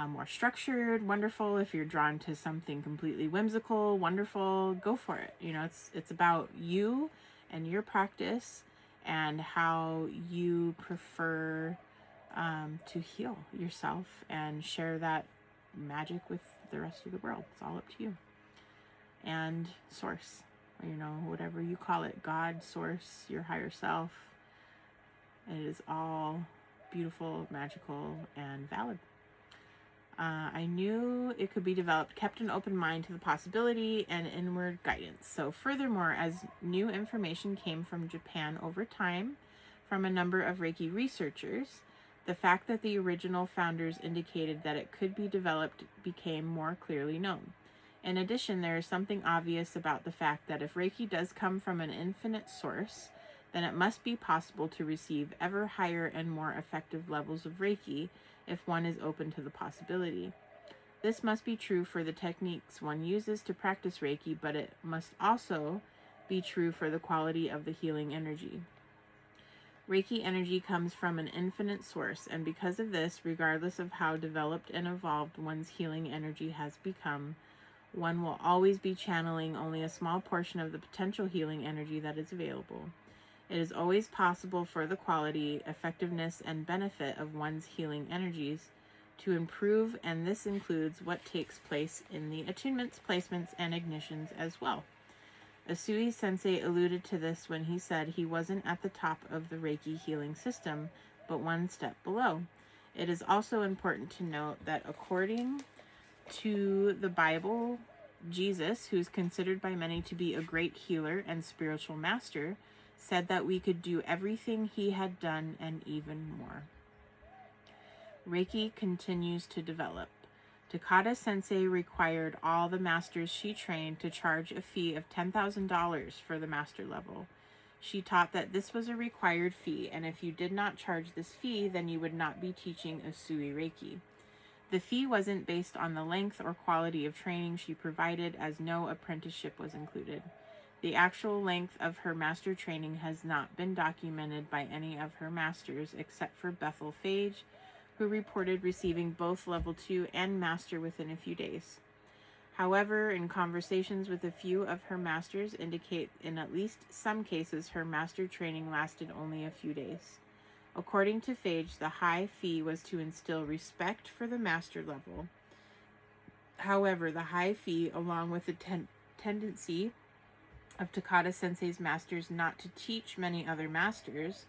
more structured, wonderful. If you're drawn to something completely whimsical, wonderful, go for it. You know, it's about you and your practice and how you prefer to heal yourself and share that magic with the rest of the world. It's all up to you. And source, you know, whatever you call it, God, source, your higher self, it is all beautiful, magical, and valid. I knew it could be developed, kept an open mind to the possibility and inward guidance. So furthermore, as new information came from Japan over time from a number of Reiki researchers, the fact that the original founders indicated that it could be developed became more clearly known. In addition, there is something obvious about the fact that if Reiki does come from an infinite source, then it must be possible to receive ever higher and more effective levels of Reiki if one is open to the possibility. This must be true for the techniques one uses to practice Reiki, but it must also be true for the quality of the healing energy. Reiki energy comes from an infinite source, and because of this, regardless of how developed and evolved one's healing energy has become, one will always be channeling only a small portion of the potential healing energy that is available. It is always possible for the quality, effectiveness, and benefit of one's healing energies to improve, and this includes what takes place in the attunements, placements, and ignitions as well. Usui Sensei alluded to this when he said he wasn't at the top of the Reiki healing system, but one step below. It is also important to note that according to the Bible, Jesus, who is considered by many to be a great healer and spiritual master, said that we could do everything he had done and even more. Reiki continues to develop. Takada Sensei required all the masters she trained to charge a fee of $10,000 for the master level. She taught that this was a required fee, and if you did not charge this fee, then you would not be teaching Usui Reiki. The fee wasn't based on the length or quality of training she provided, as no apprenticeship was included. The actual length of her master training has not been documented by any of her masters except for Bethel Phage, who reported receiving both level 2 and master within a few days. However, in conversations with a few of her masters indicate in at least some cases her master training lasted only a few days. According to Phage, the high fee was to instill respect for the master level. However, the high fee, along with the tendency of Takada Sensei's masters not to teach many other masters,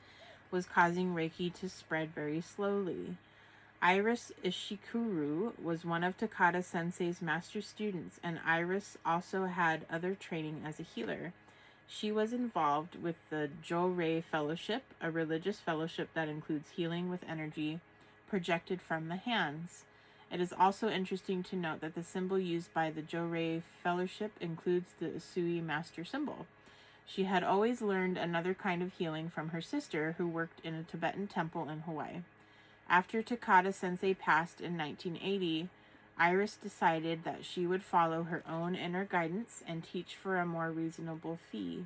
was causing Reiki to spread very slowly. Iris Ishikuru was one of Takada Sensei's master students, and Iris also had other training as a healer. She was involved with the Jo-Rei Fellowship, a religious fellowship that includes healing with energy projected from the hands. It is also interesting to note that the symbol used by the Jo-Rei Fellowship includes the Usui master symbol. She had always learned another kind of healing from her sister, who worked in a Tibetan temple in Hawaii. After Takada Sensei passed in 1980, Iris decided that she would follow her own inner guidance and teach for a more reasonable fee.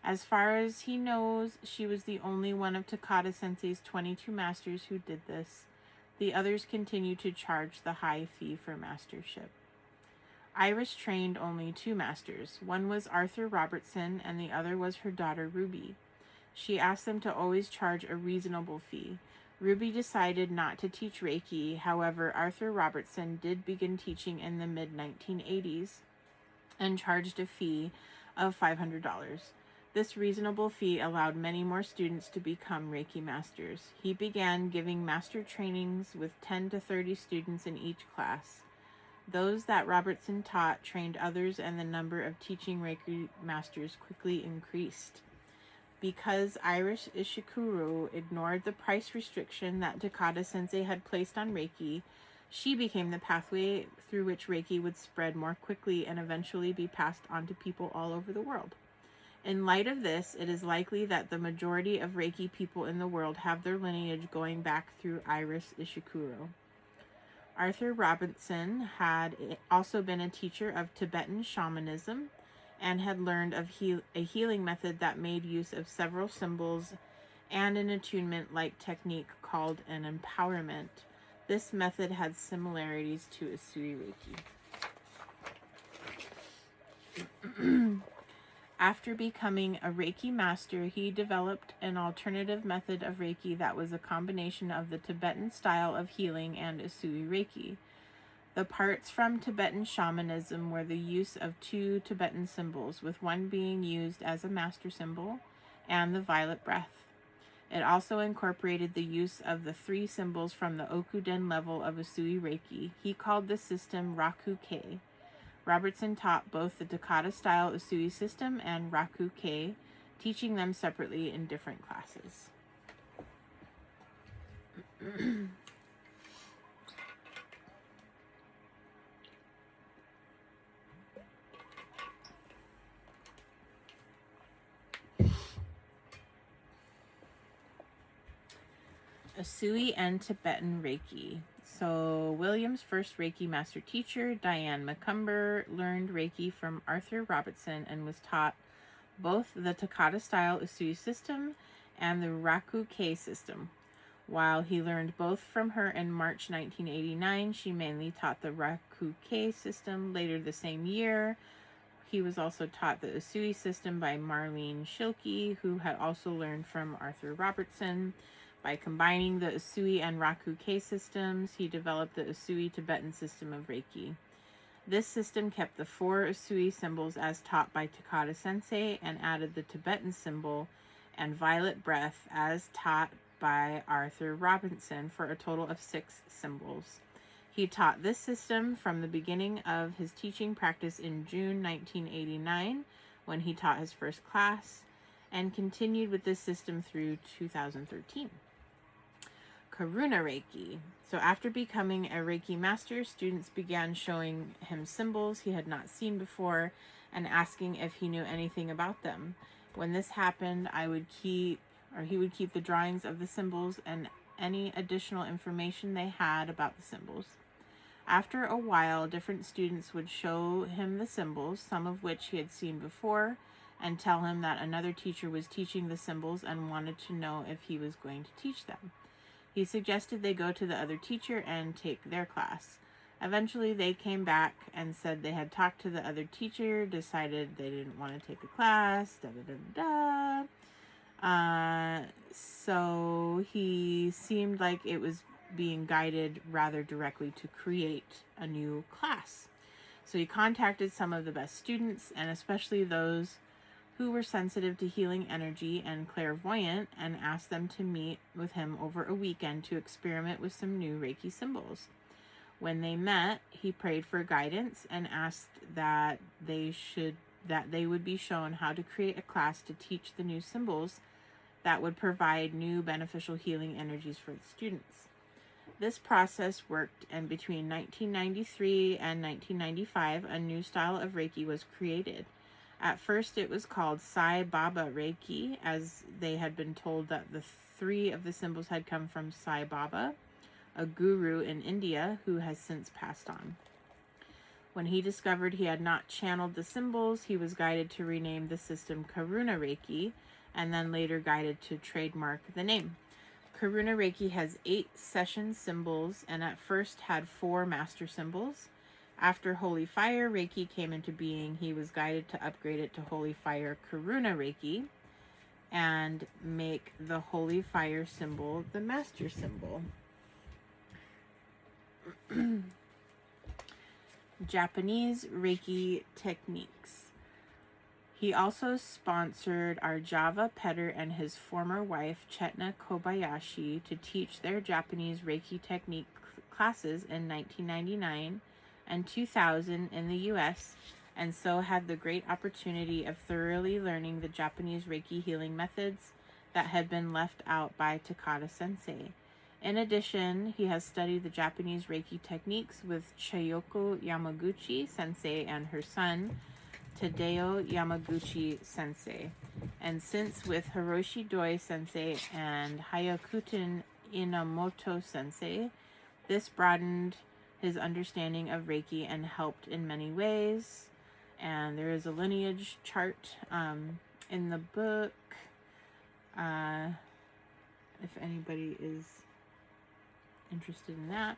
As far as he knows, she was the only one of Takada Sensei's 22 masters who did this. The others continue to charge the high fee for mastership. Iris trained only 2 masters. One was Arthur Robertson, and the other was her daughter Ruby. She asked them to always charge a reasonable fee. Ruby decided not to teach Reiki. However, Arthur Robertson did begin teaching in the mid-1980s and charged a fee of $500. This reasonable fee allowed many more students to become Reiki masters. He began giving master trainings with 10 to 30 students in each class. Those that Robertson taught trained others, and the number of teaching Reiki masters quickly increased. Because Iris Ishikuru ignored the price restriction that Takada Sensei had placed on Reiki, she became the pathway through which Reiki would spread more quickly and eventually be passed on to people all over the world. In light of this, it is likely that the majority of Reiki people in the world have their lineage going back through Iris Ishikuru. Arthur Robinson had also been a teacher of Tibetan shamanism and had learned of a healing method that made use of several symbols and an attunement-like technique called an empowerment. This method had similarities to Usui Reiki. After becoming a Reiki master, he developed an alternative method of Reiki that was a combination of the Tibetan style of healing and Usui Reiki. The parts from Tibetan shamanism were the use of 2 Tibetan symbols, with one being used as a master symbol, and the violet breath. It also incorporated the use of the 3 symbols from the Okuden level of Usui Reiki. He called this system Raku-Kei. Robertson taught both the Takata-style Usui system and Raku-Kei, teaching them separately in different classes. Usui and Tibetan Reiki. So William's first Reiki master teacher, Diane McCumber, learned Reiki from Arthur Robertson and was taught both the Takata-style Usui system and the Raku-Kei system. While he learned both from her in March 1989, she mainly taught the Raku-Kei system. Later the same year, he was also taught the Usui system by Marlene Schilke, who had also learned from Arthur Robertson. By combining the Usui and Raku-Kei systems, he developed the Usui Tibetan system of Reiki. This system kept the 4 Usui symbols as taught by Takata Sensei and added the Tibetan symbol and violet breath as taught by Arthur Robinson for a total of 6 symbols. He taught this system from the beginning of his teaching practice in June 1989, when he taught his first class, and continued with this system through 2013. Karuna Reiki. So after becoming a Reiki master, students began showing him symbols he had not seen before and asking if he knew anything about them. When this happened, he would keep the drawings of the symbols and any additional information they had about the symbols. After a while, different students would show him the symbols, some of which he had seen before, and tell him that another teacher was teaching the symbols and wanted to know if he was going to teach them. He suggested they go to the other teacher and take their class. Eventually, they came back and said they had talked to the other teacher, decided they didn't want to take the class, so he seemed like it was being guided rather directly to create a new class. So he contacted some of the best students, and especially those who were sensitive to healing energy and clairvoyant, and asked them to meet with him over a weekend to experiment with some new Reiki symbols. When they met, he prayed for guidance and asked that they would be shown how to create a class to teach the new symbols that would provide new beneficial healing energies for the students. This process worked, and between 1993 and 1995, a new style of Reiki was created. At first, it was called Sai Baba Reiki, as they had been told that the 3 of the symbols had come from Sai Baba, a guru in India who has since passed on. When he discovered he had not channeled the symbols, he was guided to rename the system Karuna Reiki, and then later guided to trademark the name. Karuna Reiki has 8 session symbols, and at first had 4 master symbols. After Holy Fire Reiki came into being, he was guided to upgrade it to Holy Fire Karuna Reiki and make the Holy Fire symbol the master symbol. Japanese Reiki techniques. He also sponsored our Java Petter and his former wife, Chetna Kobayashi, to teach their Japanese Reiki technique classes in 1999 and 2000 in the US, and so had the great opportunity of thoroughly learning the Japanese Reiki healing methods that had been left out by Takata Sensei. In addition, he has studied the Japanese Reiki techniques with Chayoko Yamaguchi Sensei and her son, Tadeo Yamaguchi Sensei, and since with Hiroshi Doi Sensei and Hayakuten Inamoto Sensei. This broadened his understanding of Reiki and helped in many ways. And there is a lineage chart in the book. If anybody is interested in that.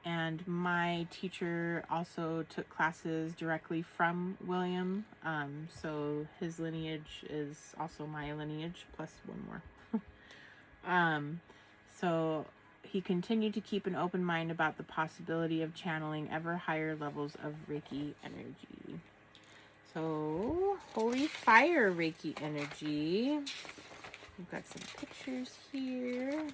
And my teacher also took classes directly from William. So his lineage is also my lineage, plus one more. So he continued to keep an open mind about the possibility of channeling ever higher levels of Reiki energy. So, Holy Fire Reiki energy. We've got some pictures here.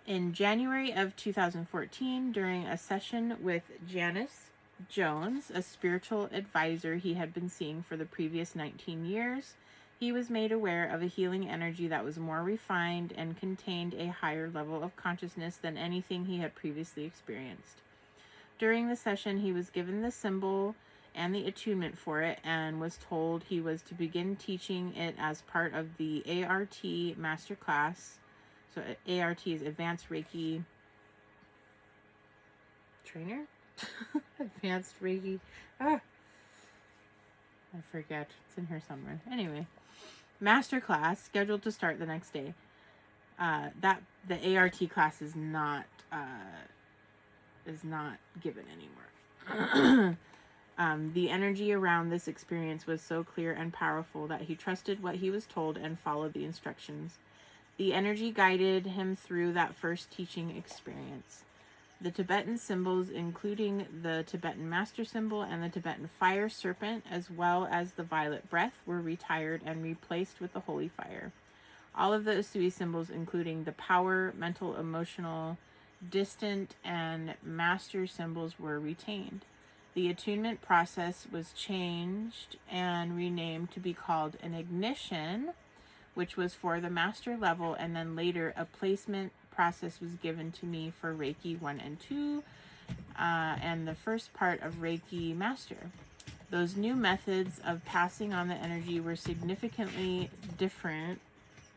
In January of 2014, during a session with Janice Jones, a spiritual advisor he had been seeing for the previous 19 years, he was made aware of a healing energy that was more refined and contained a higher level of consciousness than anything he had previously experienced. During the session, he was given the symbol and the attunement for it and was told he was to begin teaching it as part of the ART Masterclass. So ART is Advanced Reiki Trainer? Advanced Reiki. I forget. It's in here somewhere. Anyway. Masterclass scheduled to start the next day. That the ART class is not given anymore. The energy around this experience was so clear and powerful that he trusted what he was told and followed the instructions. The energy guided him through that first teaching experience. The Tibetan symbols, including the Tibetan Master Symbol and the Tibetan Fire Serpent, as well as the Violet Breath, were retired and replaced with the Holy Fire. All of the Usui symbols, including the Power, Mental, Emotional, Distant, and Master symbols, were retained. The attunement process was changed and renamed to be called an ignition, which was for the master level, and then later a placement process was given to me for Reiki 1 and 2, and the first part of Reiki Master. Those new methods of passing on the energy were significantly different.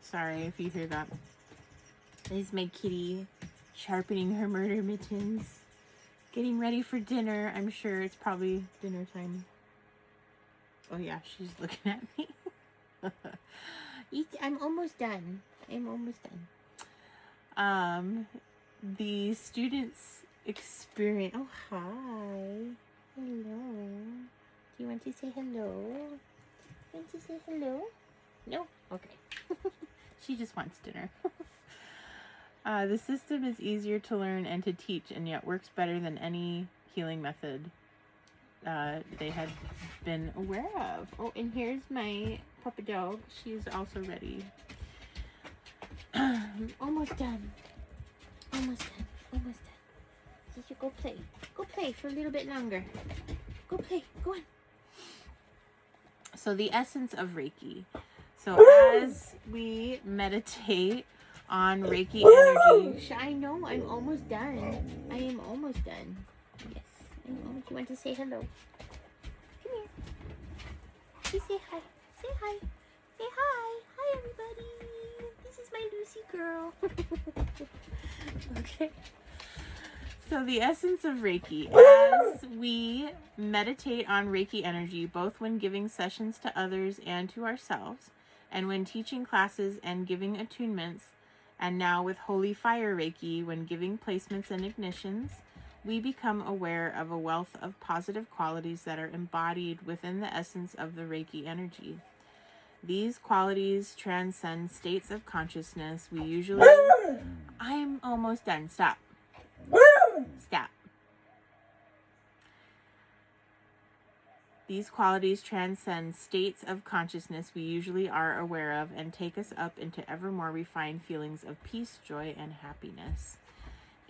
Sorry if you hear that. This is my kitty sharpening her murder mittens, getting ready for dinner. I'm sure it's probably dinner time. Oh yeah, she's looking at me. I'm almost done. The students experience. Oh, hi. Hello. Do you want to say hello? No? Okay. She just wants dinner. The system is easier to learn and to teach, and yet works better than any healing method they had been aware of. Oh, and here's my puppy dog. She's also ready. Almost done. So you go play. Go play for a little bit longer. Go play. Go on. So the essence of Reiki. So as we meditate on Reiki energy. I know, I'm almost done. I am almost done. Yes. You want to say hello? Come here. You say hi. Say hi. Say hi. Hi, everybody. This is my Lucy girl. Okay. So the essence of Reiki, as we meditate on Reiki energy, both when giving sessions to others and to ourselves, and when teaching classes and giving attunements, and now with Holy Fire Reiki, when giving placements and ignitions, we become aware of a wealth of positive qualities that are embodied within the essence of the Reiki energy. These qualities transcend states of consciousness we usually... I'm almost done. Stop. These qualities transcend states of consciousness we usually are aware of and take us up into ever more refined feelings of peace, joy, and happiness.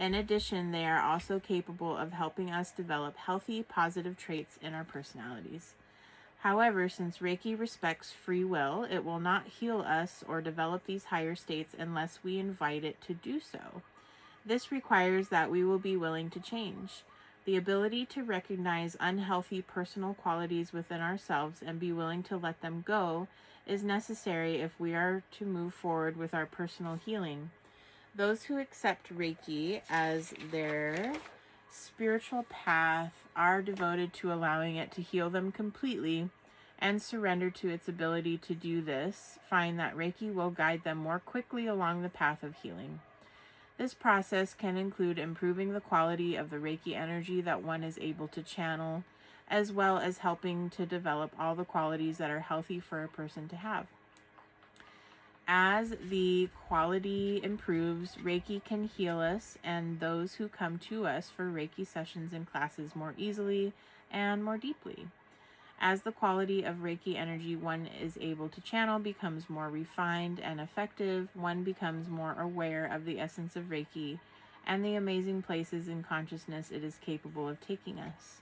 In addition, they are also capable of helping us develop healthy, positive traits in our personalities. However, since Reiki respects free will, it will not heal us or develop these higher states unless we invite it to do so. This requires that we will be willing to change. The ability to recognize unhealthy personal qualities within ourselves and be willing to let them go is necessary if we are to move forward with our personal healing. Those who accept Reiki as their spiritual path are devoted to allowing it to heal them completely and surrender to its ability to do this, find that Reiki will guide them more quickly along the path of healing. This process can include improving the quality of the Reiki energy that one is able to channel, as well as helping to develop all the qualities that are healthy for a person to have. As the quality improves, Reiki can heal us and those who come to us for Reiki sessions and classes more easily and more deeply. As the quality of Reiki energy one is able to channel becomes more refined and effective, one becomes more aware of the essence of Reiki and the amazing places in consciousness it is capable of taking us.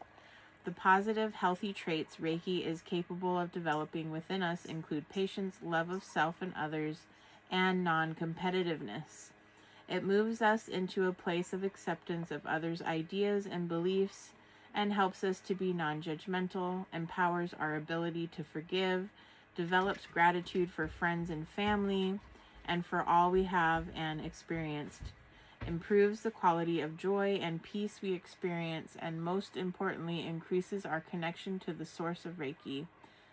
The positive, healthy traits Reiki is capable of developing within us include patience, love of self and others, and non-competitiveness. It moves us into a place of acceptance of others' ideas and beliefs, and helps us to be non-judgmental, empowers our ability to forgive, develops gratitude for friends and family, and for all we have and experienced, improves the quality of joy and peace we experience, and most importantly, increases our connection to the source of Reiki,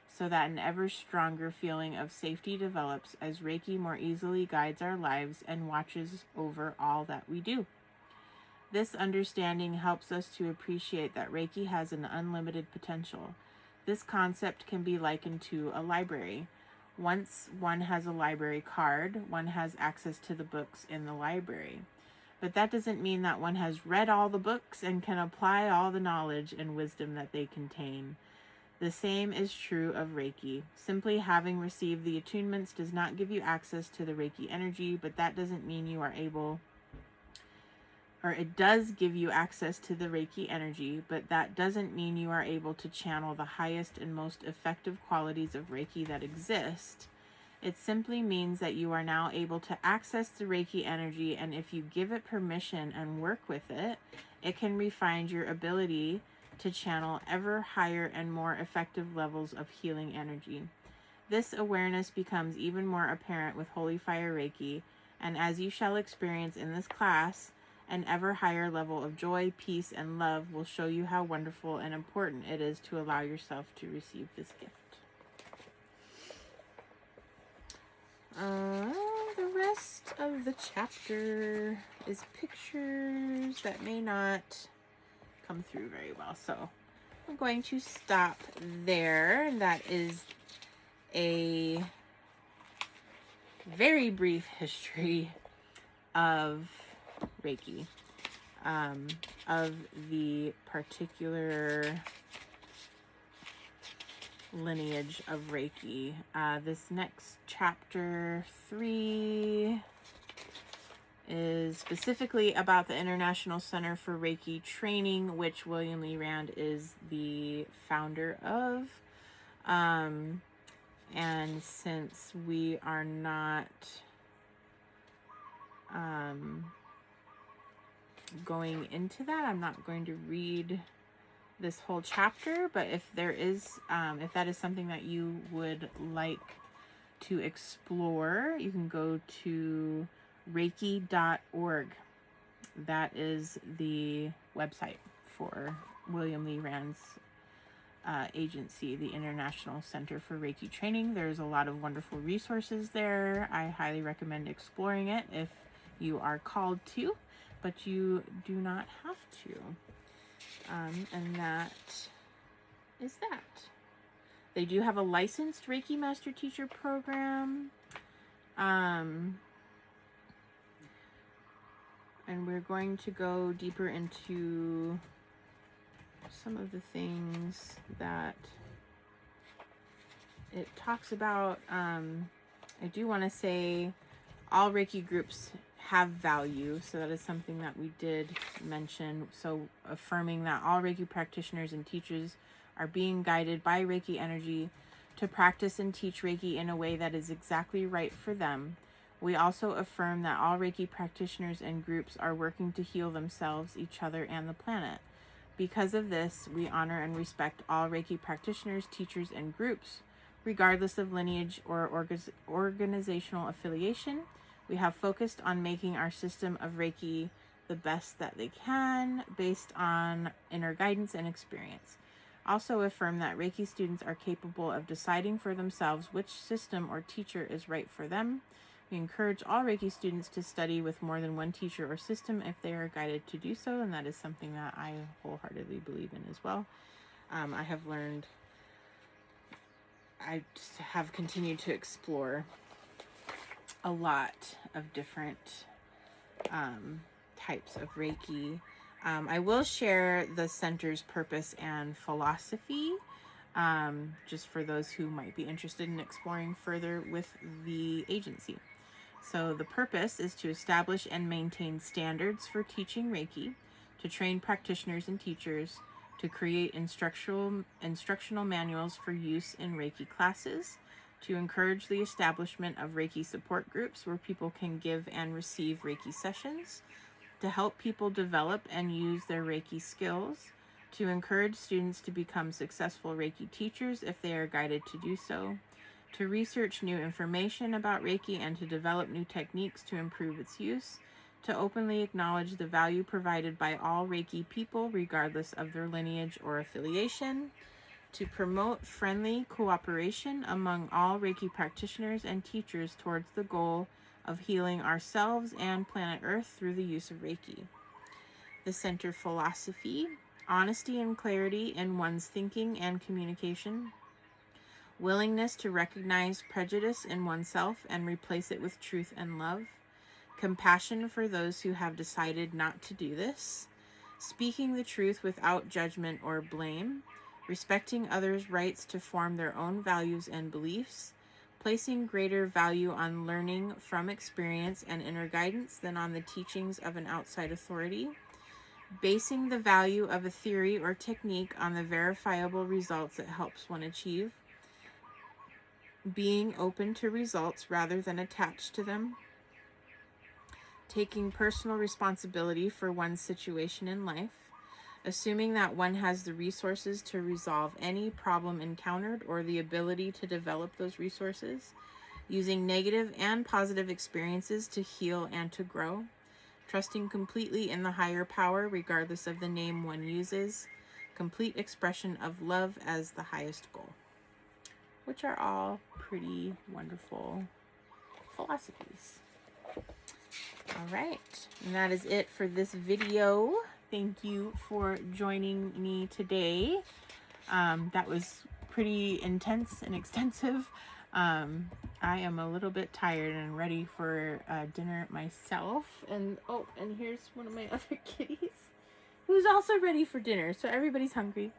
so that an ever stronger feeling of safety develops as Reiki more easily guides our lives and watches over all that we do. This understanding helps us to appreciate that Reiki has an unlimited potential. This concept can be likened to a library. Once one has a library card, one has access to the books in the library. But that doesn't mean that one has read all the books and can apply all the knowledge and wisdom that they contain. The same is true of Reiki. Simply having received the attunements does not give you access to the Reiki energy, but that doesn't mean you are able, or it does give you access to the Reiki energy, but that doesn't mean you are able to channel the highest and most effective qualities of Reiki that exist. It simply means that you are now able to access the Reiki energy, and if you give it permission and work with it, it can refine your ability to channel ever higher and more effective levels of healing energy. This awareness becomes even more apparent with Holy Fire Reiki, and as you shall experience in this class, an ever higher level of joy, peace, and love will show you how wonderful and important it is to allow yourself to receive this gift. The rest of the chapter is pictures that may not come through very well, so I'm going to stop there. That is a very brief history of Reiki, of the particular lineage of Reiki. This next chapter 3 is specifically about the International Center for Reiki Training, which William Lee Rand is the founder of. And since we are not going into that, I'm not going to read this whole chapter, but if there is, if that is something that you would like to explore, you can go to reiki.org. That is the website for William Lee Rand's agency, the International Center for Reiki Training. There's a lot of wonderful resources there. I highly recommend exploring it if you are called to, but you do not have to. And that is that. They do have a licensed Reiki Master Teacher program. And we're going to go deeper into some of the things that it talks about. I do want to say all Reiki groups have value, so that is something that we did mention. So affirming that all Reiki practitioners and teachers are being guided by Reiki energy to practice and teach Reiki in a way that is exactly right for them. We also affirm that all Reiki practitioners and groups are working to heal themselves, each other, and the planet. Because of this, we honor and respect all Reiki practitioners, teachers, and groups regardless of lineage or organizational affiliation. We have focused on making our system of Reiki the best that they can based on inner guidance and experience. Also affirm that Reiki students are capable of deciding for themselves which system or teacher is right for them. We encourage all Reiki students to study with more than one teacher or system if they are guided to do so, and that is something that I wholeheartedly believe in as well. I have learned, I just have continued to explore a lot of different types of Reiki. I will share the center's purpose and philosophy, just for those who might be interested in exploring further with the agency. So the purpose is to establish and maintain standards for teaching Reiki, to train practitioners and teachers, to create instructional manuals for use in Reiki classes, to encourage the establishment of Reiki support groups where people can give and receive Reiki sessions, to help people develop and use their Reiki skills, to encourage students to become successful Reiki teachers if they are guided to do so, to research new information about Reiki and to develop new techniques to improve its use, to openly acknowledge the value provided by all Reiki people regardless of their lineage or affiliation, to promote friendly cooperation among all Reiki practitioners and teachers towards the goal of healing ourselves and planet Earth through the use of Reiki. The center philosophy: honesty and clarity in one's thinking and communication, willingness to recognize prejudice in oneself and replace it with truth and love, compassion for those who have decided not to do this, speaking the truth without judgment or blame, respecting others' rights to form their own values and beliefs, placing greater value on learning from experience and inner guidance than on the teachings of an outside authority, basing the value of a theory or technique on the verifiable results it helps one achieve, being open to results rather than attached to them, taking personal responsibility for one's situation in life, assuming that one has the resources to resolve any problem encountered or the ability to develop those resources, using negative and positive experiences to heal and to grow, trusting completely in the higher power regardless of the name one uses, complete expression of love as the highest goal, which are all pretty wonderful philosophies. All right, and that is it for this video. Thank you for joining me today. That was pretty intense and extensive. I am a little bit tired and ready for dinner myself. And oh, and here's one of my other kitties who's also ready for dinner. So everybody's hungry.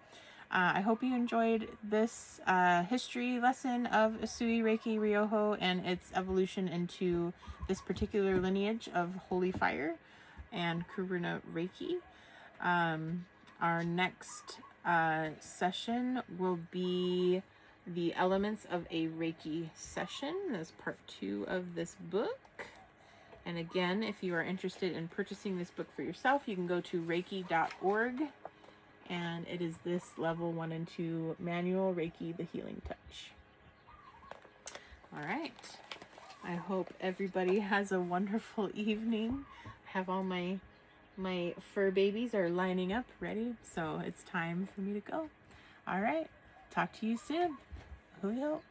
I hope you enjoyed this history lesson of Usui Reiki Ryoho and its evolution into this particular lineage of Holy Fire and Karuna Reiki. Our next session will be the elements of a Reiki session. That's part 2 of this book. And again, if you are interested in purchasing this book for yourself, you can go to reiki.org. And it is this level 1 and 2 manual, Reiki, the Healing Touch. All right. I hope everybody has a wonderful evening. I have all my fur babies are lining up ready, so it's time for me to go. All right. Talk to you soon. Julio.